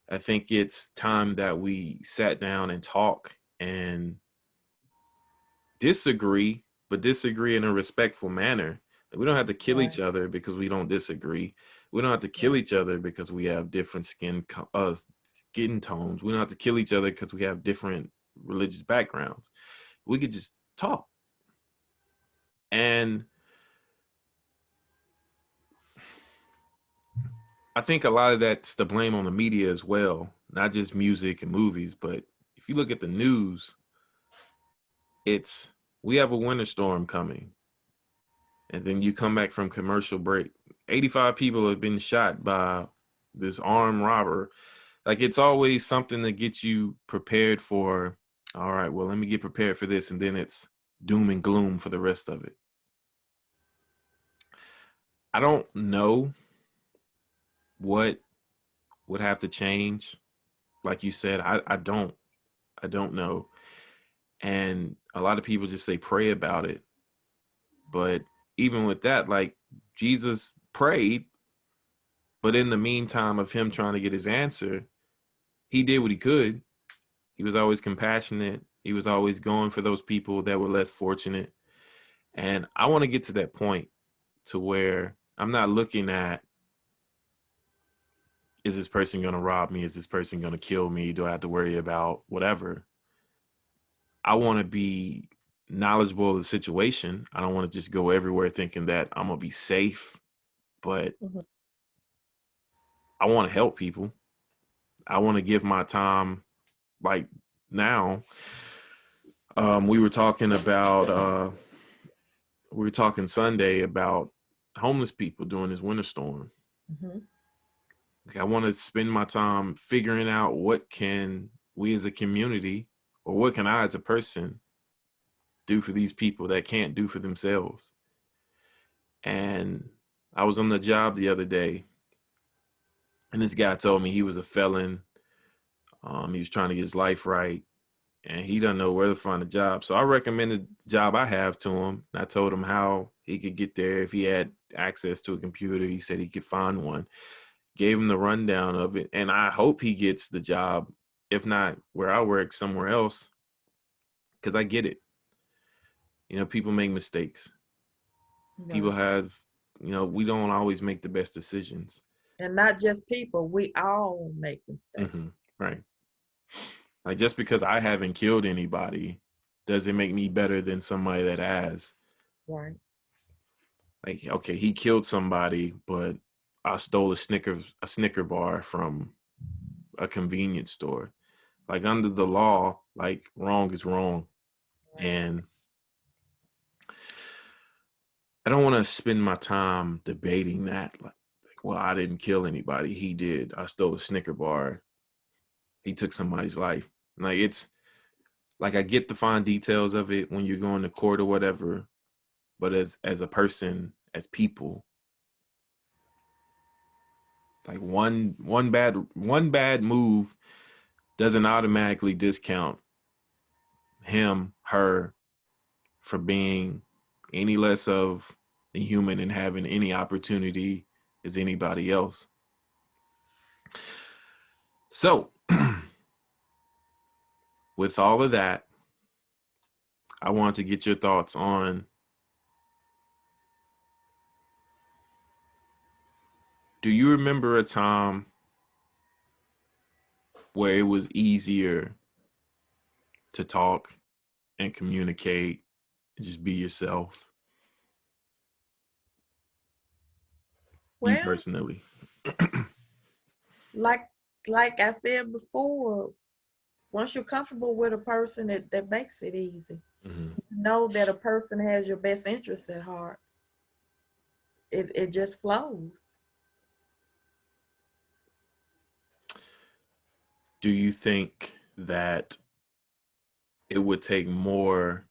Speaker 1: I think it's time that we sat down and talk and disagree, but disagree in a respectful manner. We don't have to kill
Speaker 2: Right.
Speaker 1: each other because we don't disagree. We don't have to kill
Speaker 2: Right.
Speaker 1: each other because we have different skin tones. We don't have to kill each other because we have different religious backgrounds. We could just talk. And I think a lot of that's the blame on the media as well, not just music and movies, but if you look at the news, it's we have a winter storm coming. And then you come back from commercial break. 85 people have been shot by this armed robber. Like it's always something to get you prepared for, all right, well, let me get prepared for this. And then it's doom and gloom for the rest of it. I don't know what would have to change. Like you said, I don't know. And a lot of people just say pray about it. But even with that, like Jesus prayed, but in the meantime of him trying to get his answer, he did what he could. He was always compassionate. He was always going for those people that were less fortunate. And I want to get to that point to where I'm not looking at is this person going to rob me? Is this person going to kill me? Do I have to worry about whatever? I want to be knowledgeable of the situation. I don't want to just go everywhere thinking that I'm going to be safe, but
Speaker 2: Mhm.
Speaker 1: I want to help people. I want to give my time. Like now, we were talking about, we were talking Sunday about homeless people during this winter storm.
Speaker 2: Mhm.
Speaker 1: Like, I want to spend my time figuring out what can we as a community, or what can I as a person do for these people that can't do for themselves. And I was on the job the other day, and this guy told me he was a felon. He was trying to get his life right, and he doesn't know where to find a job. So I recommended the job I have to him. I told him how he could get there if he had access to a computer. He said he could find one. Gave him the rundown of it, and I hope he gets the job. If not where I work, somewhere else, because I get it. You know, people make mistakes. People
Speaker 2: Right.
Speaker 1: have, we don't always make the best decisions.
Speaker 2: And not just people, we all make
Speaker 1: Hmm.
Speaker 2: mistakes.
Speaker 1: Right. Like, just because I haven't killed anybody doesn't make me better than somebody that has.
Speaker 2: Right.
Speaker 1: Like, okay, he killed somebody, but I stole a Snicker bar from a convenience store. Like, under the law, like, wrong is wrong.
Speaker 2: Right.
Speaker 1: And I don't want to spend my time debating that. Like, well, I didn't kill anybody. He did. I stole a Snicker bar. He took somebody's life. Like, it's like, I get the fine details of it when you're going to court or whatever, but as a person, as people, like, one bad move doesn't automatically discount him, her, for being any less of a human and having any opportunity as anybody else. So, with all of that, I want to get your thoughts on, do you remember a time where it was easier to talk and communicate and just be yourself? You
Speaker 2: Well,
Speaker 1: personally.
Speaker 2: like like I said before, once you're comfortable with a person, that makes it easy.
Speaker 1: Hmm.
Speaker 2: Know that a person has your best interest at heart. It just flows.
Speaker 1: Do you think that it would take more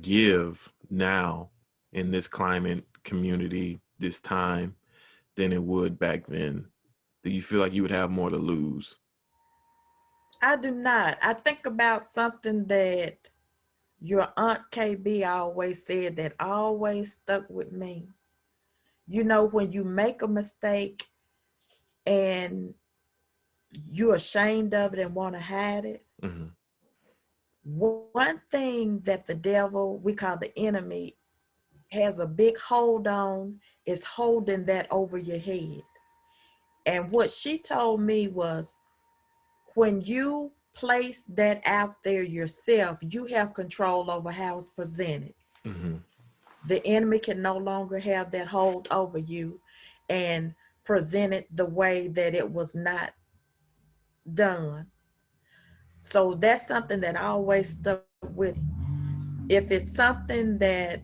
Speaker 1: give now in this climate community this time than it would back then? Do you feel like you would have more to lose?
Speaker 2: I do not. I think about something that your Aunt KB always said that always stuck with me. You know, when you make a mistake and you're ashamed of it and want to hide it,
Speaker 1: Hmm.
Speaker 2: one thing that the devil, we call the enemy, has a big hold on is holding that over your head. And what she told me was, when you place that out there yourself, you have control over how it's presented.
Speaker 1: Hmm.
Speaker 2: The enemy can no longer have that hold over you and present it the way that it was not done. So that's something that always stuck with me. If it's something that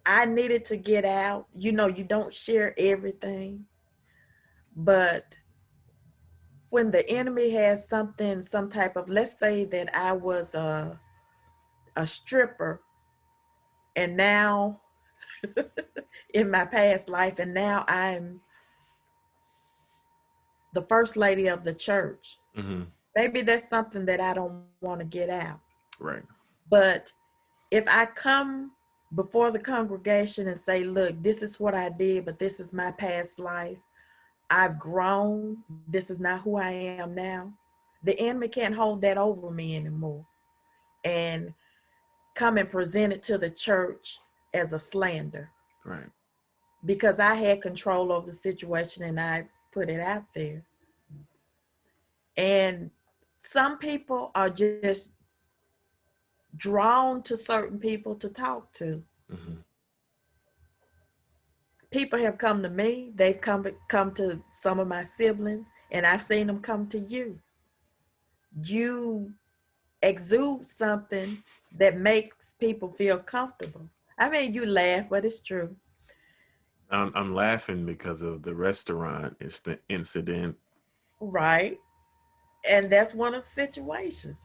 Speaker 2: I needed to get out, you don't share everything, but when the enemy has something, some type of, let's say that I was a stripper, and now in my past life, and now I'm the first lady of the church.
Speaker 1: Hmm.
Speaker 2: Maybe that's something that I don't want to get out.
Speaker 1: Right.
Speaker 2: But if I come before the congregation and say, look, this is what I did, but this is my past life. I've grown. This is not who I am now. The enemy can't hold that over me anymore. And come and present it to the church as a slander.
Speaker 1: Right.
Speaker 2: because I had control over the situation and I put it out there. And some people are just drawn to certain people to talk to.
Speaker 1: Mm-hmm.
Speaker 2: People have come to me, they've come to some of my siblings, and I've seen them come to you. You exude something that makes people feel comfortable. I mean, you laugh, but it's true.
Speaker 1: I'm laughing because of the restaurant incident.
Speaker 2: Right. And that's one of the situations.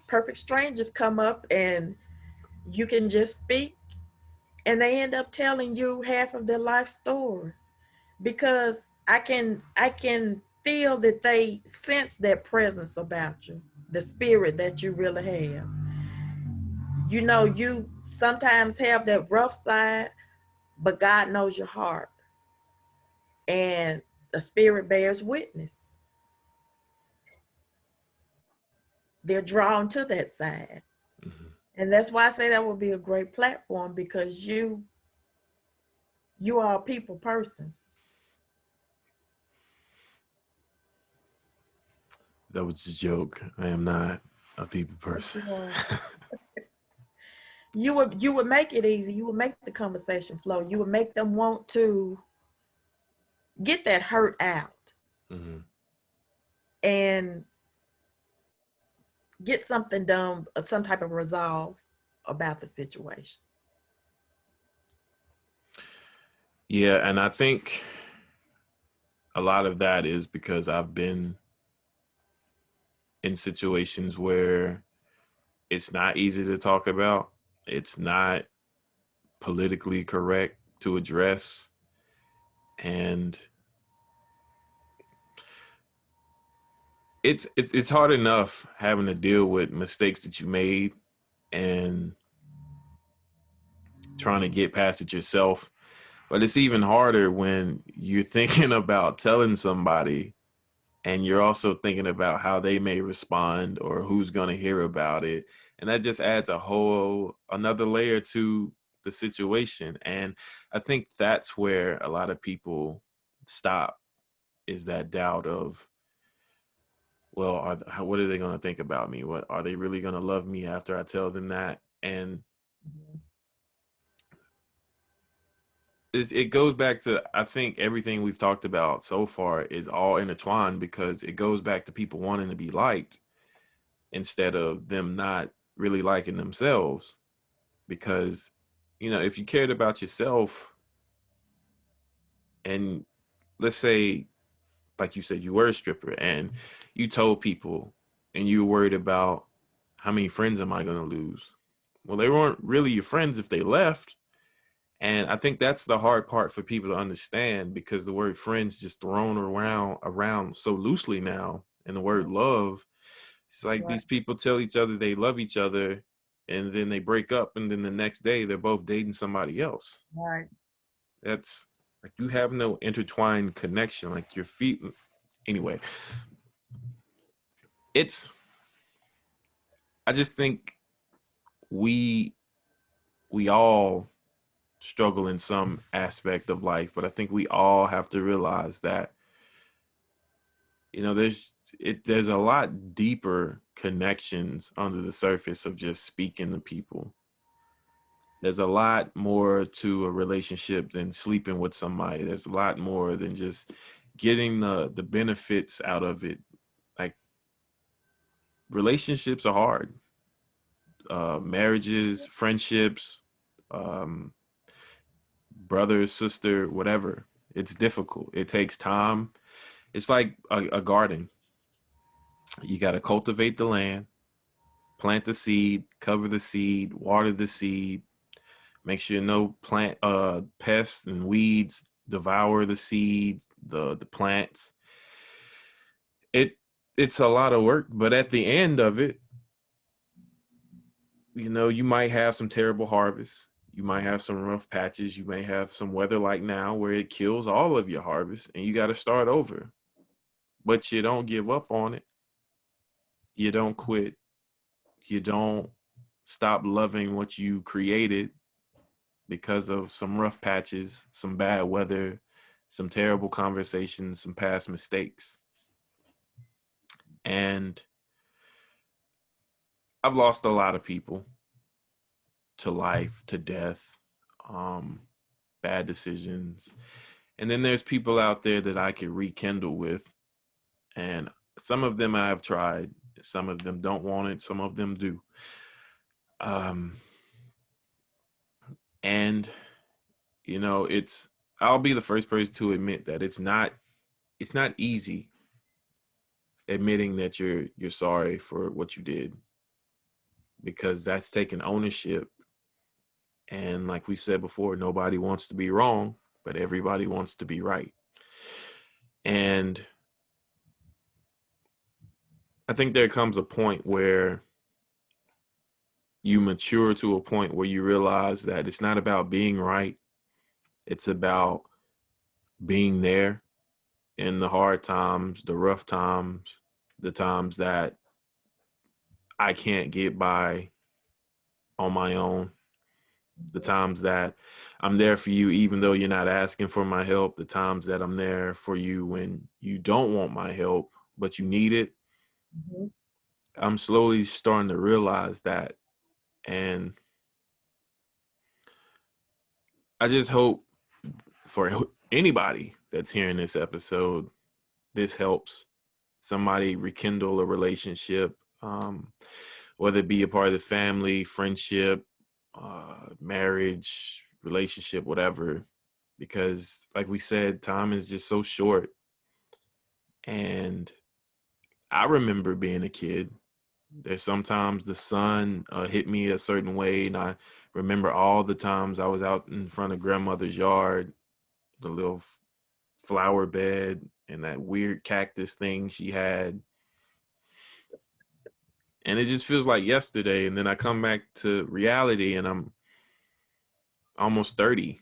Speaker 2: Perfect strangers come up and you can just speak, and they end up telling you half of their life story because I can feel that they sense that presence about you, the spirit that you really have. You know, you sometimes have that rough side, but God knows your heart, and the spirit bears witness. They're drawn to that side.
Speaker 1: Mm-hmm.
Speaker 2: And that's why I say that would be a great platform, because you are a people person.
Speaker 1: That was a joke. I am not a people
Speaker 2: Yes,
Speaker 1: person.
Speaker 2: you are. You would make it easy. You would make the conversation flow. You would make them want to get that hurt out
Speaker 1: Mm-hmm.
Speaker 2: and get something done, some type of resolve about the situation.
Speaker 1: Yeah, and I think a lot of that is because I've been in situations where it's not easy to talk about. It's not politically correct to address. And it's hard enough having to deal with mistakes that you made and trying to get past it yourself. But it's even harder when you're thinking about telling somebody and you're also thinking about how they may respond or who's going to hear about it. And that just adds a whole another layer to the situation. And I think that's where a lot of people stop, is that doubt of, well, what are they going to think about me? What are they really going to love me after I tell them that? And it goes back to, I think everything we've talked about so far is all intertwined, because it goes back to people wanting to be liked instead of them not really liking themselves. Because, if you cared about yourself, and let's say, like you said, you were a stripper and you told people and you were worried about how many friends am I going to lose? Well, they weren't really your friends if they left. And I think that's the hard part for people to understand, because the word friends just thrown around so loosely now. And the word love, it's like
Speaker 2: Right,
Speaker 1: these people tell each other they love each other, and then they break up, and then the next day they're both dating somebody else.
Speaker 2: right.
Speaker 1: That's like, you have no intertwined connection, like your feet. Anyway, it's I just think we we all struggle in some aspect of life, but I think we all have to realize that, there's a lot deeper connections under the surface of just speaking to people. There's a lot more to a relationship than sleeping with somebody. There's a lot more than just getting the benefits out of it. Like, relationships are hard. Marriages, friendships, um, brother, sister, whatever. It's difficult. It takes time. It's like a garden. You got to cultivate the land, plant the seed, cover the seed, water the seed, make sure no plant pests and weeds devour the seeds, the plants. It it's a lot of work, but at the end of it, you might have some terrible harvests. You might have some rough patches. You may have some weather like now where it kills all of your harvest and you got to start over. But you don't give up on it. You don't quit. You don't stop loving what you created. because of some rough patches, some bad weather, some terrible conversations, some past mistakes. And I've lost a lot of people to life, to death, um, bad decisions. And then there's people out there that I could rekindle with. And some of them I've tried. Some of them don't want it. Some of them do. Um, and I'll be the first person to admit that it's not easy admitting that you're sorry for what you did, because that's taking ownership. And like we said before, nobody wants to be wrong, but everybody wants to be right. And I think there comes a point where you mature to a point where you realize that it's not about being right. It's about being there in the hard times, the rough times, the times that I can't get by on my own, the times that I'm there for you even though you're not asking for my help, the times that I'm there for you when you don't want my help, but you need it.
Speaker 2: Mhm.
Speaker 1: I'm slowly starting to realize that. And I just hope for anybody that's hearing this episode, this helps somebody rekindle a relationship, whether it be a part of the family, friendship, marriage, relationship, whatever. Because, like we said, time is just so short. And I remember being a kid. There's sometimes the sun hit me a certain way, and I remember all the times I was out in front of grandmother's yard, the little flower bed, and that weird cactus thing she had. And it just feels like yesterday. And then I come back to reality, and I'm almost 30.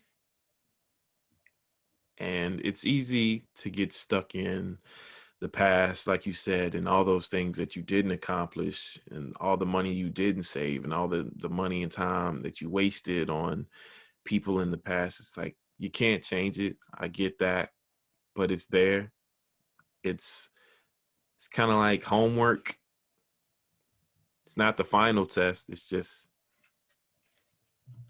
Speaker 1: And it's easy to get stuck in the past, like you said, and all those things that you didn't accomplish, and all the money you didn't save, and all the money and time that you wasted on people in the past. It's like you can't change it. I get that, but it's there. It's kind of like homework. It's not the final test. It's just,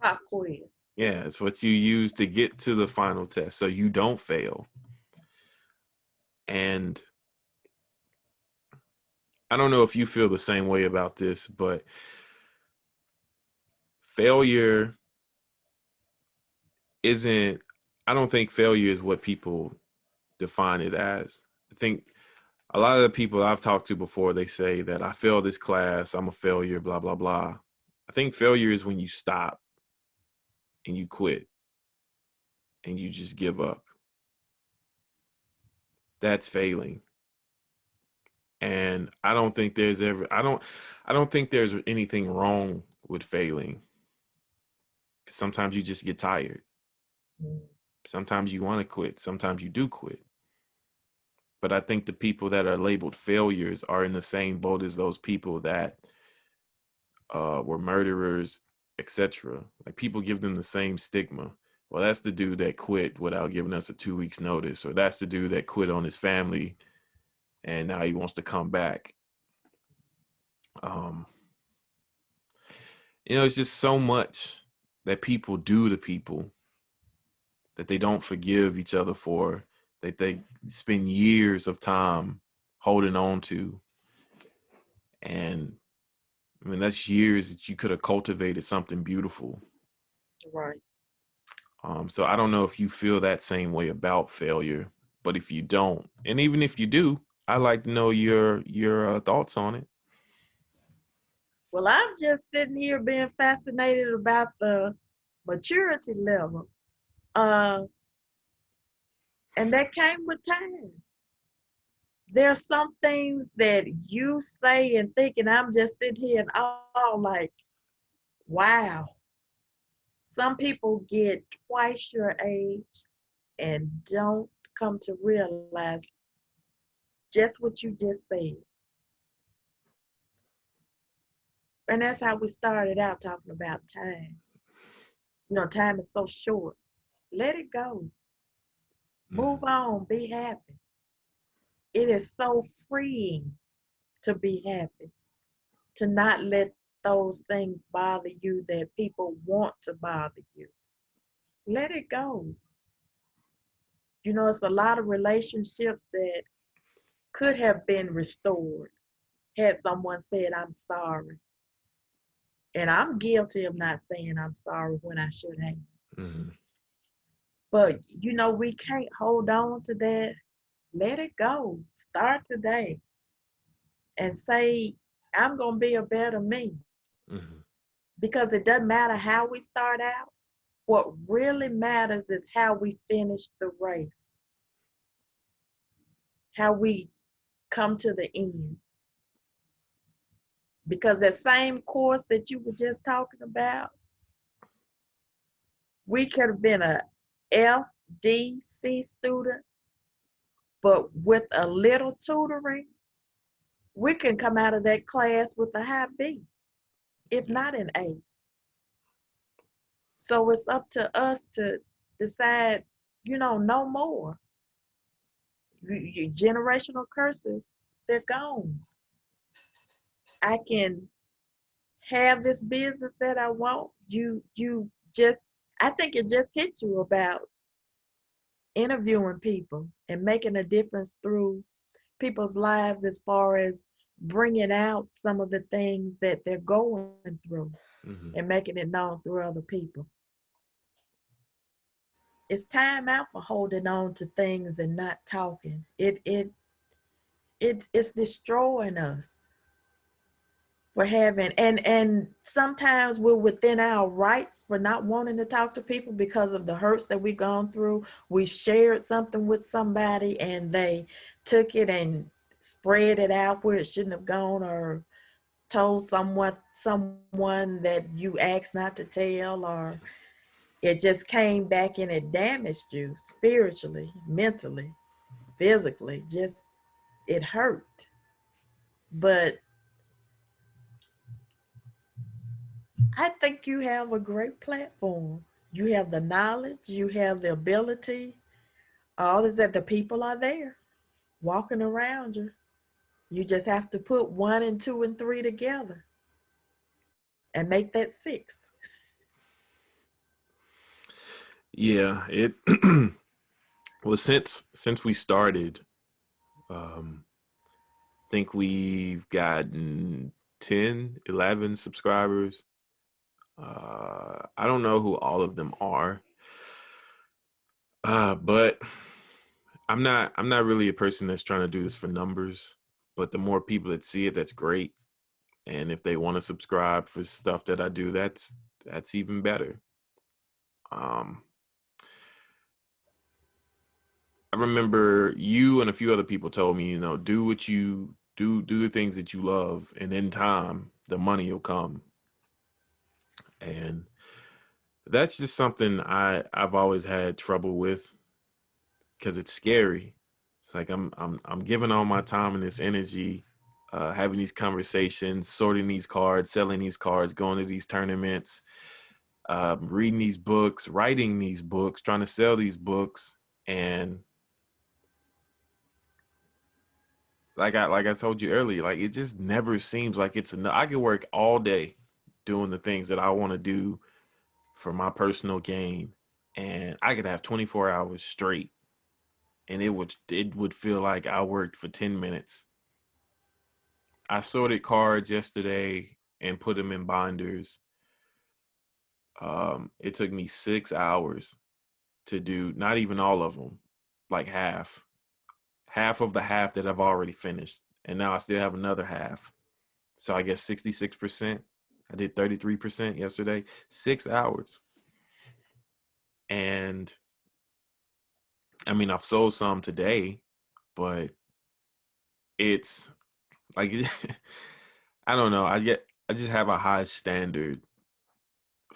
Speaker 2: Pop quiz.
Speaker 1: yeah, it's what you use to get to the final test so you don't fail. And I don't know if you feel the same way about this, but failure isn't, I don't think failure is what people define it as. I think a lot of the people I've talked to before, they say that I failed this class, I'm a failure, blah, blah, blah. I think failure is when you stop and you quit and you just give up. That's failing. And I don't think there's anything wrong with failing. Sometimes you just get tired.
Speaker 2: Mhm.
Speaker 1: Sometimes you want to quit. Sometimes you do quit. But I think the people that are labeled failures are in the same boat as those people that were murderers, etc. Like, people give them the same stigma. Well, that's the dude that quit without giving us a 2 weeks notice, or that's the dude that quit on his family and now he wants to come back. Um, it's just so much that people do to people that they don't forgive each other for, that they spend years of time holding on to. And I mean, that's years that you could have cultivated something beautiful.
Speaker 2: Right.
Speaker 1: So I don't know if you feel that same way about failure, but if you don't, and even if you do, I'd like to know your thoughts on it.
Speaker 2: Well, I'm just sitting here being fascinated about the maturity level. Uh, and that came with time. There's some things that you say and think, and I'm just sitting here and all like, wow. Some people get twice your age and don't come to realize just what you just said. And that's how we started out talking about time. Time is so short. Let it go.
Speaker 1: Mm-hmm.
Speaker 2: Move on. Be happy. It is so freeing to be happy, to not let those things bother you that people want to bother you. Let it go. It's a lot of relationships that could have been restored had someone said, I'm sorry. And I'm guilty of not saying I'm sorry when I should have.
Speaker 1: Mm-hmm.
Speaker 2: But, we can't hold on to that. Let it go. Start today and say, I'm going to be a better me.
Speaker 1: Mm-hmm.
Speaker 2: Because it doesn't matter how we start out. What really matters is how we finish the race, how we come to the end. Because that same course that you were just talking about, we could have been a FDC student, but with a little tutoring, we can come out of that class with a high B, if
Speaker 1: Yeah.
Speaker 2: not an A. So it's up to us to decide, no more. Generational curses, they're gone. I can have this business that I want. You just I think it just hit you about interviewing people and making a difference through people's lives as far as bringing out some of the things that they're going through
Speaker 1: Mm-hmm.
Speaker 2: and making it known through other people. It's time out for holding on to things and not talking. It's destroying us for having, and sometimes we're within our rights for not wanting to talk to people because of the hurts that we've gone through. We've shared something with somebody and they took it and spread it out where it shouldn't have gone, or told someone that you asked not to tell, or it just came back and it damaged you spiritually, mentally, physically. Just it hurt. But I think you have a great platform. You have the knowledge, you have the ability. All is that the people are there walking around you. You just have to put one and two and three together and make that six.
Speaker 1: Yeah. It well, since we started, I think we've gotten 10, 11 subscribers. I don't know who all of them are. But I'm not really a person that's trying to do this for numbers. But the more people that see it, that's great. And if they want to subscribe for stuff that I do, that's even better. Um, I remember you and a few other people told me, do what you do the things that you love, and in time, the money will come. And that's just something I've always had trouble with because it's scary. It's like I'm giving all my time and this energy, having these conversations, sorting these cards, selling these cards, going to these tournaments, reading these books, writing these books, trying to sell these books, and like I told you earlier, like it just never seems like it's enough. I could work all day doing the things that I want to do for my personal gain, and I could have 24 hours straight, and it would feel like I worked for 10 minutes. I sorted cards yesterday and put them in binders. It took me 6 hours to do, not even all of them, like half of the half that I've already finished, and now I still have another half. So I guess 66%. I did 33% yesterday. 6 hours, and I mean I've sold some today, but it's like I don't know. I just have a high standard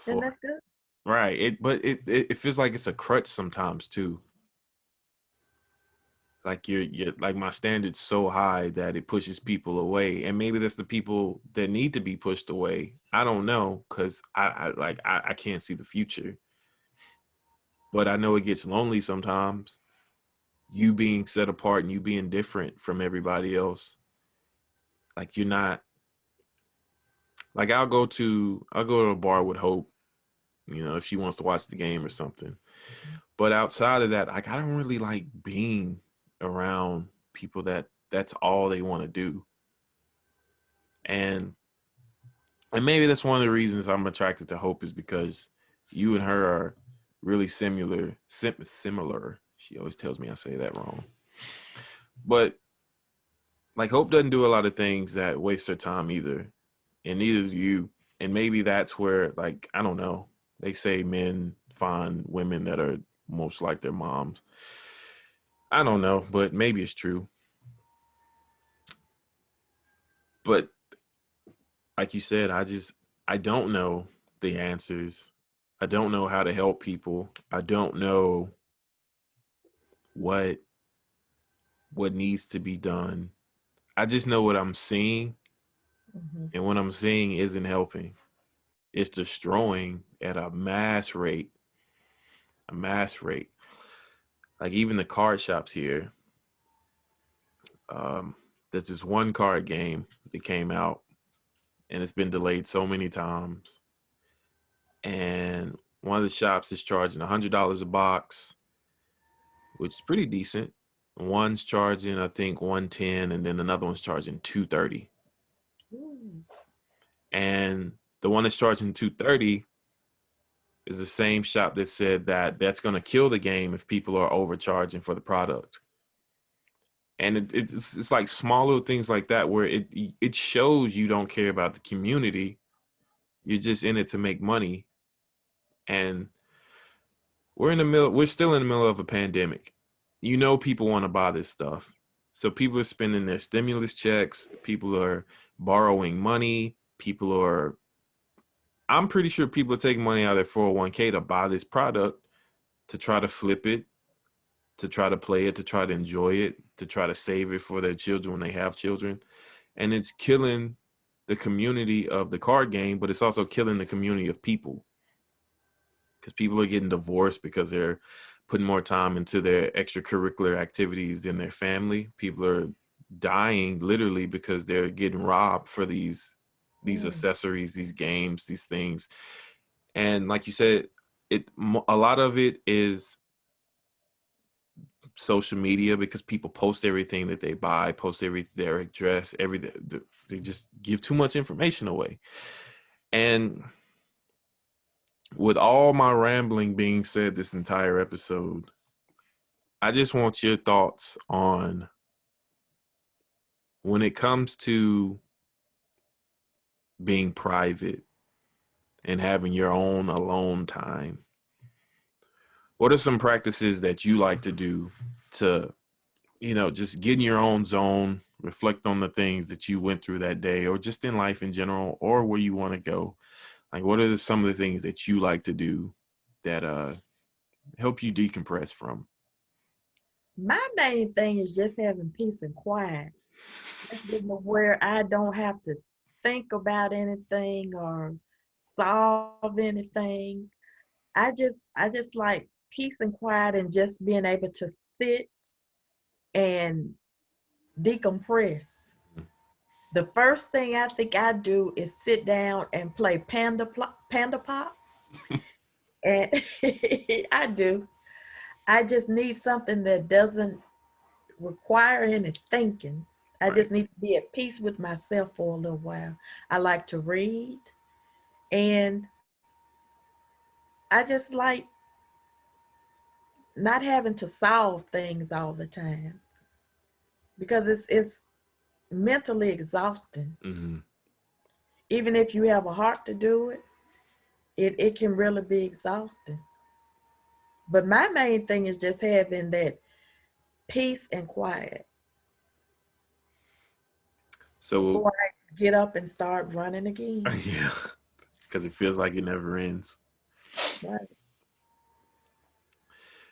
Speaker 2: Then
Speaker 1: for
Speaker 2: that's good.
Speaker 1: right. But it feels like it's a crutch sometimes too. Like you're like my standard's so high that it pushes people away, and maybe that's the people that need to be pushed away. I don't know because I can't see the future. but I know it gets lonely sometimes. You being set apart and you being different from everybody else. Like you're not like I'll go to a bar with Hope, if she wants to watch the game or something. But outside of that, like I don't really like being around people that's all they want to do. And and maybe that's one of the reasons I'm attracted to Hope is because you and her are really similar. She always tells me I say that wrong. But like Hope doesn't do a lot of things that waste her time either. And neither do you. And maybe that's where, like, I don't know. They say men find women that are most like their moms. I don't know, but maybe it's true. But like you said, I don't know the answers. I don't know how to help people. I don't know what what needs to be done. I just know what I'm seeing,
Speaker 2: Mhm.
Speaker 1: and what I'm seeing isn't helping. It's destroying at a mass rate. Like even the card shops here, um, there's this one card game that came out, and it's been delayed so many times. And one of the shops is charging $100 a box, which is pretty decent. One's charging, I think, 110, and then another one's charging 230.
Speaker 2: Ooh.
Speaker 1: And the one that's charging 230 is the same shop that said that that's going to kill the game if people are overcharging for the product. And it's like small little things like that where it shows you don't care about the community. You're just in it to make money. And we're still in the middle of a pandemic. People want to buy this stuff. So people are spending their stimulus checks, people are borrowing money, I'm pretty sure people are taking money out of their 401k to buy this product, to try to flip it, to try to play it, to try to enjoy it, to try to save it for their children when they have children. And it's killing the community of the card game, but it's also killing the community of people, because people are getting divorced because they're putting more time into their extracurricular activities than their family. People are dying literally because they're getting robbed for these
Speaker 2: Mm.
Speaker 1: accessories, these games, these things. And like you said, a lot of it is social media, because people post everything that they buy, post their address, everything. They just give too much information away. And with all my rambling being said this entire episode, I just want your thoughts on when it comes to being private and having your own alone time. What are some practices that you like to do to, just get in your own zone, reflect on the things that you went through that day, or just in life in general, or where you want to go? Like, what are some of the things that you like to do that help you decompress from?
Speaker 2: My main thing is just having peace and quiet. Just getting to where I don't have to think about anything or solve anything. I just like peace and quiet and just being able to sit and decompress. The first thing I think I do is sit down and play Panda Pop, and I do. I just need something that doesn't require any thinking. I
Speaker 1: Right.
Speaker 2: just need to be at peace with myself for a little while. I like to read, and I just like not having to solve things all the time because it's mentally exhausting.
Speaker 1: Mm-hmm.
Speaker 2: Even if you have a heart to do it, it can really be exhausting. But my main thing is just having that peace and quiet
Speaker 1: So,
Speaker 2: before I get up and start running again.
Speaker 1: yeah, because it feels like it never ends.
Speaker 2: Right.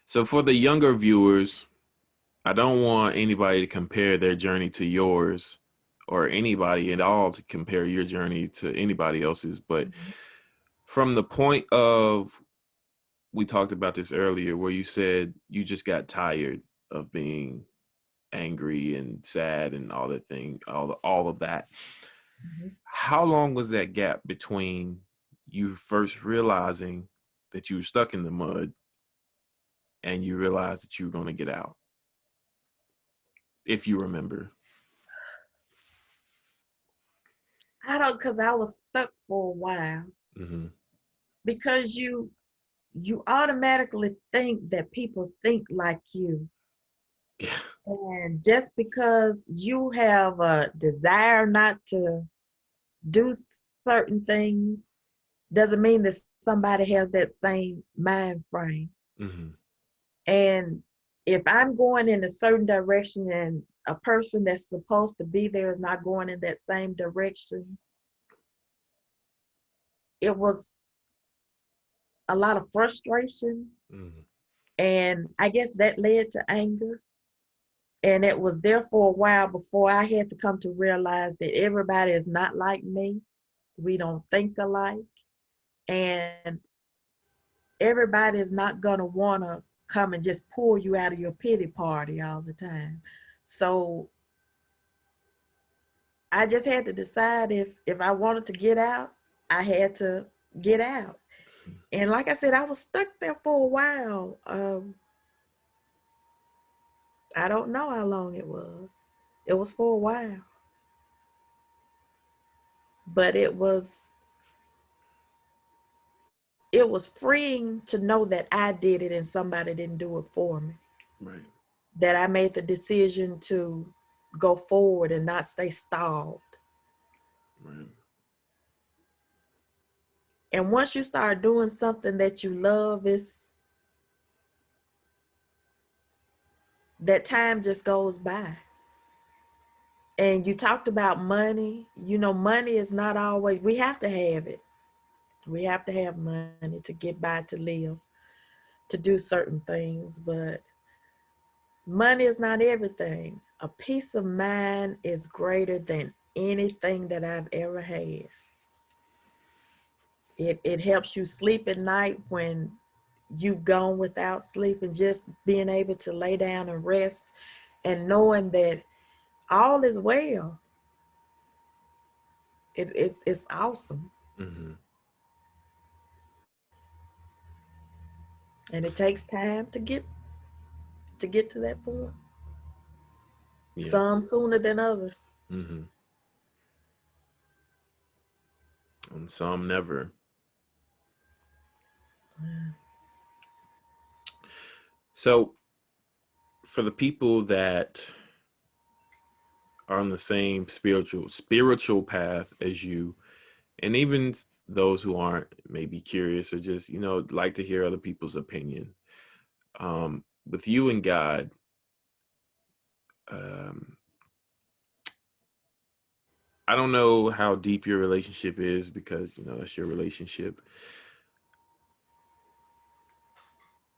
Speaker 1: So, for the younger viewers, I don't want anybody to compare their journey to yours, or anybody at all to compare your journey to anybody else's. But
Speaker 2: Mhm.
Speaker 1: from the point of we talked about this earlier, where you said you just got tired of being angry and sad and all that thing, all of that.
Speaker 2: Mhm.
Speaker 1: How long was that gap between you first realizing that you were stuck in the mud and you realized that you were going to get out? If you remember.
Speaker 2: I don't, because I was stuck for a while.
Speaker 1: Mm-hmm.
Speaker 2: Because you automatically think that people think like you.
Speaker 1: Yeah.
Speaker 2: And just because you have a desire not to do certain things doesn't mean that somebody has that same mind frame.
Speaker 1: Mm-hmm.
Speaker 2: And if I'm going in a certain direction and a person that's supposed to be there is not going in that same direction, it was a lot of frustration.
Speaker 1: Mm-hmm.
Speaker 2: And I guess that led to anger. And it was there for a while before I had to come to realize that everybody is not like me. We don't think alike. And everybody is not going to want to come and just pull you out of your pity party all the time. So I just had to decide if I wanted to get out, I had to get out. And like I said, I was stuck there for a while. I don't know how long it was. It was for a while, but it was freeing to know that I did it and somebody didn't do it for me.
Speaker 1: Right.
Speaker 2: That I made the decision to go forward and not stay stalled.
Speaker 1: Right.
Speaker 2: And once you start doing something that you love, it's that time just goes by. And you talked about money. Money is not always, we have to have it. We have to have money to get by, to live, to do certain things. But money is not everything. A peace of mind is greater than anything that I've ever had. It helps you sleep at night when you've gone without sleep, and just being able to lay down and rest and knowing that all is well. It's awesome.
Speaker 1: Mm-hmm.
Speaker 2: And it takes time to get to that point.
Speaker 1: Yeah.
Speaker 2: Some sooner than others.
Speaker 1: Mm-hmm. And some never. So for the people that are on the same spiritual path as you, and even those who aren't, maybe curious or just like to hear other people's opinion, with you and God, um, I don't know how deep your relationship is, because that's your relationship,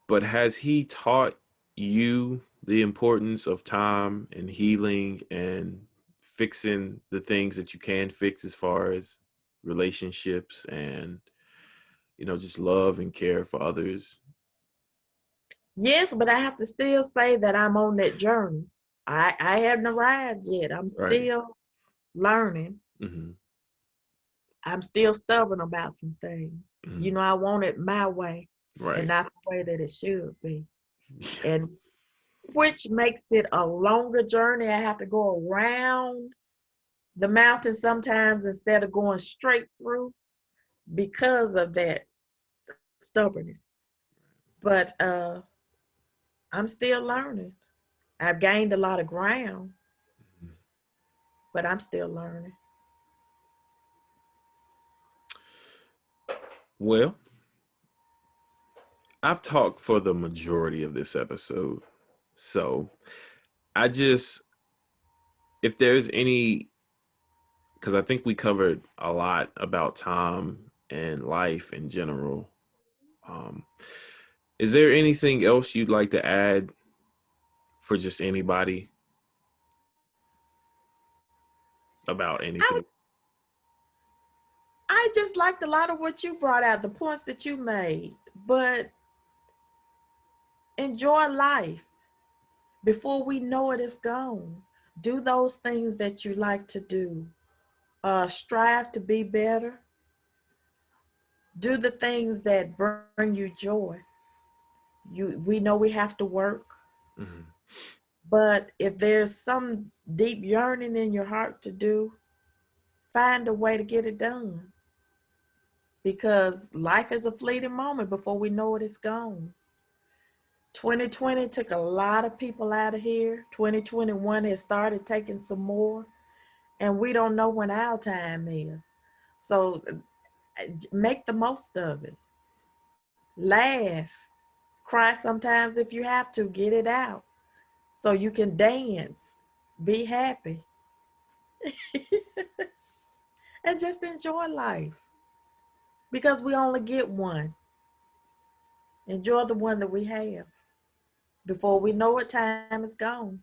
Speaker 1: but has he taught you the importance of time and healing and fixing the things that you can fix, as far as relationships and just love and care for others?
Speaker 2: Yes, but I have to still say that I'm on that journey. I haven't arrived yet. I'm
Speaker 1: Right.
Speaker 2: still learning.
Speaker 1: Mm-hmm.
Speaker 2: I'm still stubborn about some things.
Speaker 1: Mm-hmm.
Speaker 2: I want it my way and
Speaker 1: Right.
Speaker 2: not the way that it should be. And which makes it a longer journey. I have to go around the mountain sometimes instead of going straight through because of that stubbornness. But I'm still learning. I've gained a lot of ground, but I'm still learning.
Speaker 1: Well, I've talked for the majority of this episode, so I just, if there's any, because I think we covered a lot about time and life in general. Um, is there anything else you'd like to add for just anybody about
Speaker 2: I
Speaker 1: anything?
Speaker 2: I just liked a lot of what you brought out, the points that you made. But Enjoy life. Before we know it, it's gone. Do those things that you like to do. Strive to be better. Do the things that bring you joy. We know we have to work,
Speaker 1: Mm-hmm.
Speaker 2: but if there's some deep yearning in your heart to do, find a way to get it done. Because life is a fleeting moment. Before we know it, it's gone. 2020 took a lot of people out of here. 2021 has started taking some more, and we don't know when our time is. So make the most of it. Laugh, cry sometimes if you have to, get it out so you can dance, be happy, and just enjoy life because we only get one. Enjoy the one that we have. Before we know it, time is gone.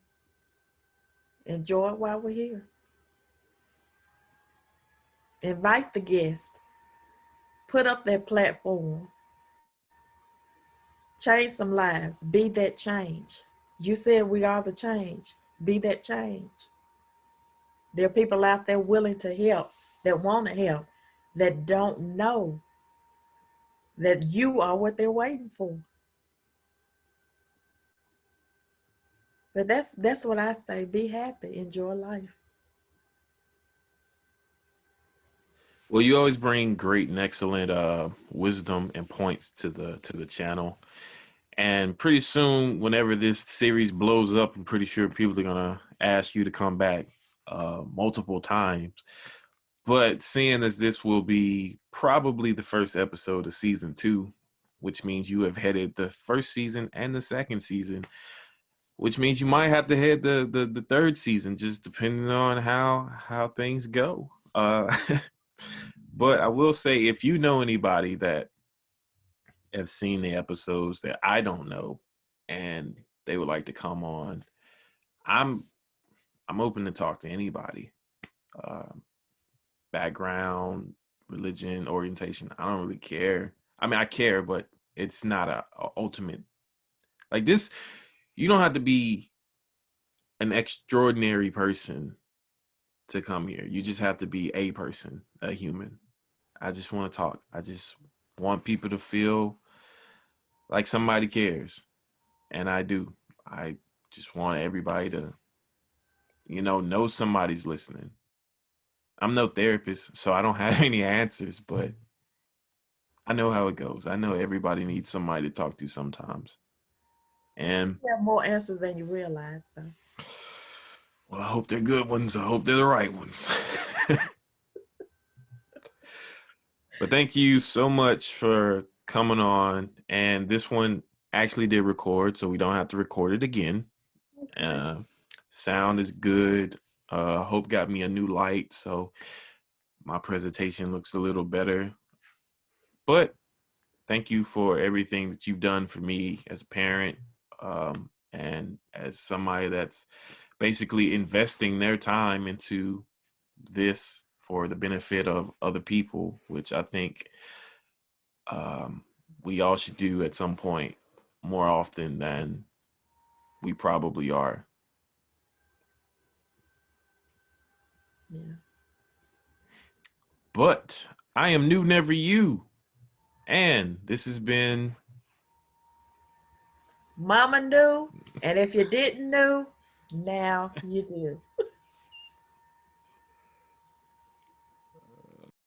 Speaker 2: Enjoy it while we're here. Invite the guest, put up their platform, change some lives, be that change. You said we are the change. Be that change. There are people out there willing to help, that want to help, that don't know that you are what they're waiting for. But that's what I say. Be happy, enjoy life.
Speaker 1: Well, you always bring great and excellent wisdom and points to the channel. And pretty soon, whenever this series blows up, I'm pretty sure people are gonna ask you to come back multiple times. But seeing as this will be probably the first episode of season 2, which means you have headed the first season and the second season, which means you might have to head the third season, just depending on how things go. But I will say, if you know anybody that have seen the episodes that I don't know, and they would like to come on, I'm I'm open to talk to anybody. Um, Background, religion, orientation. I don't really care. I mean, I care, but it's not a ultimate like this. You don't have to be an extraordinary person to come here. You just have to be a person, a human. I just want to talk. I just want people to feel like somebody cares. And I do. I just want everybody to, know somebody's listening. I'm no therapist, so I don't have any answers, but I know how it goes. I know everybody needs somebody to talk to sometimes. And
Speaker 2: You have more answers than you realize, though.
Speaker 1: well, I hope they're good ones. I hope they're the right ones. But thank you so much for coming on. And this one actually did record, so we don't have to record it again.
Speaker 2: Okay.
Speaker 1: Uh, Sound is good. Hope got me a new light, so my presentation looks a little better. But thank you for everything that you've done for me as a parent, and as somebody that's basically investing their time into this for the benefit of other people, which I think we all should do at some point more often than we probably are.
Speaker 2: Yeah.
Speaker 1: But I am KnewNeverYou, and this has been
Speaker 2: Mama knew, and if you didn't know, now you do.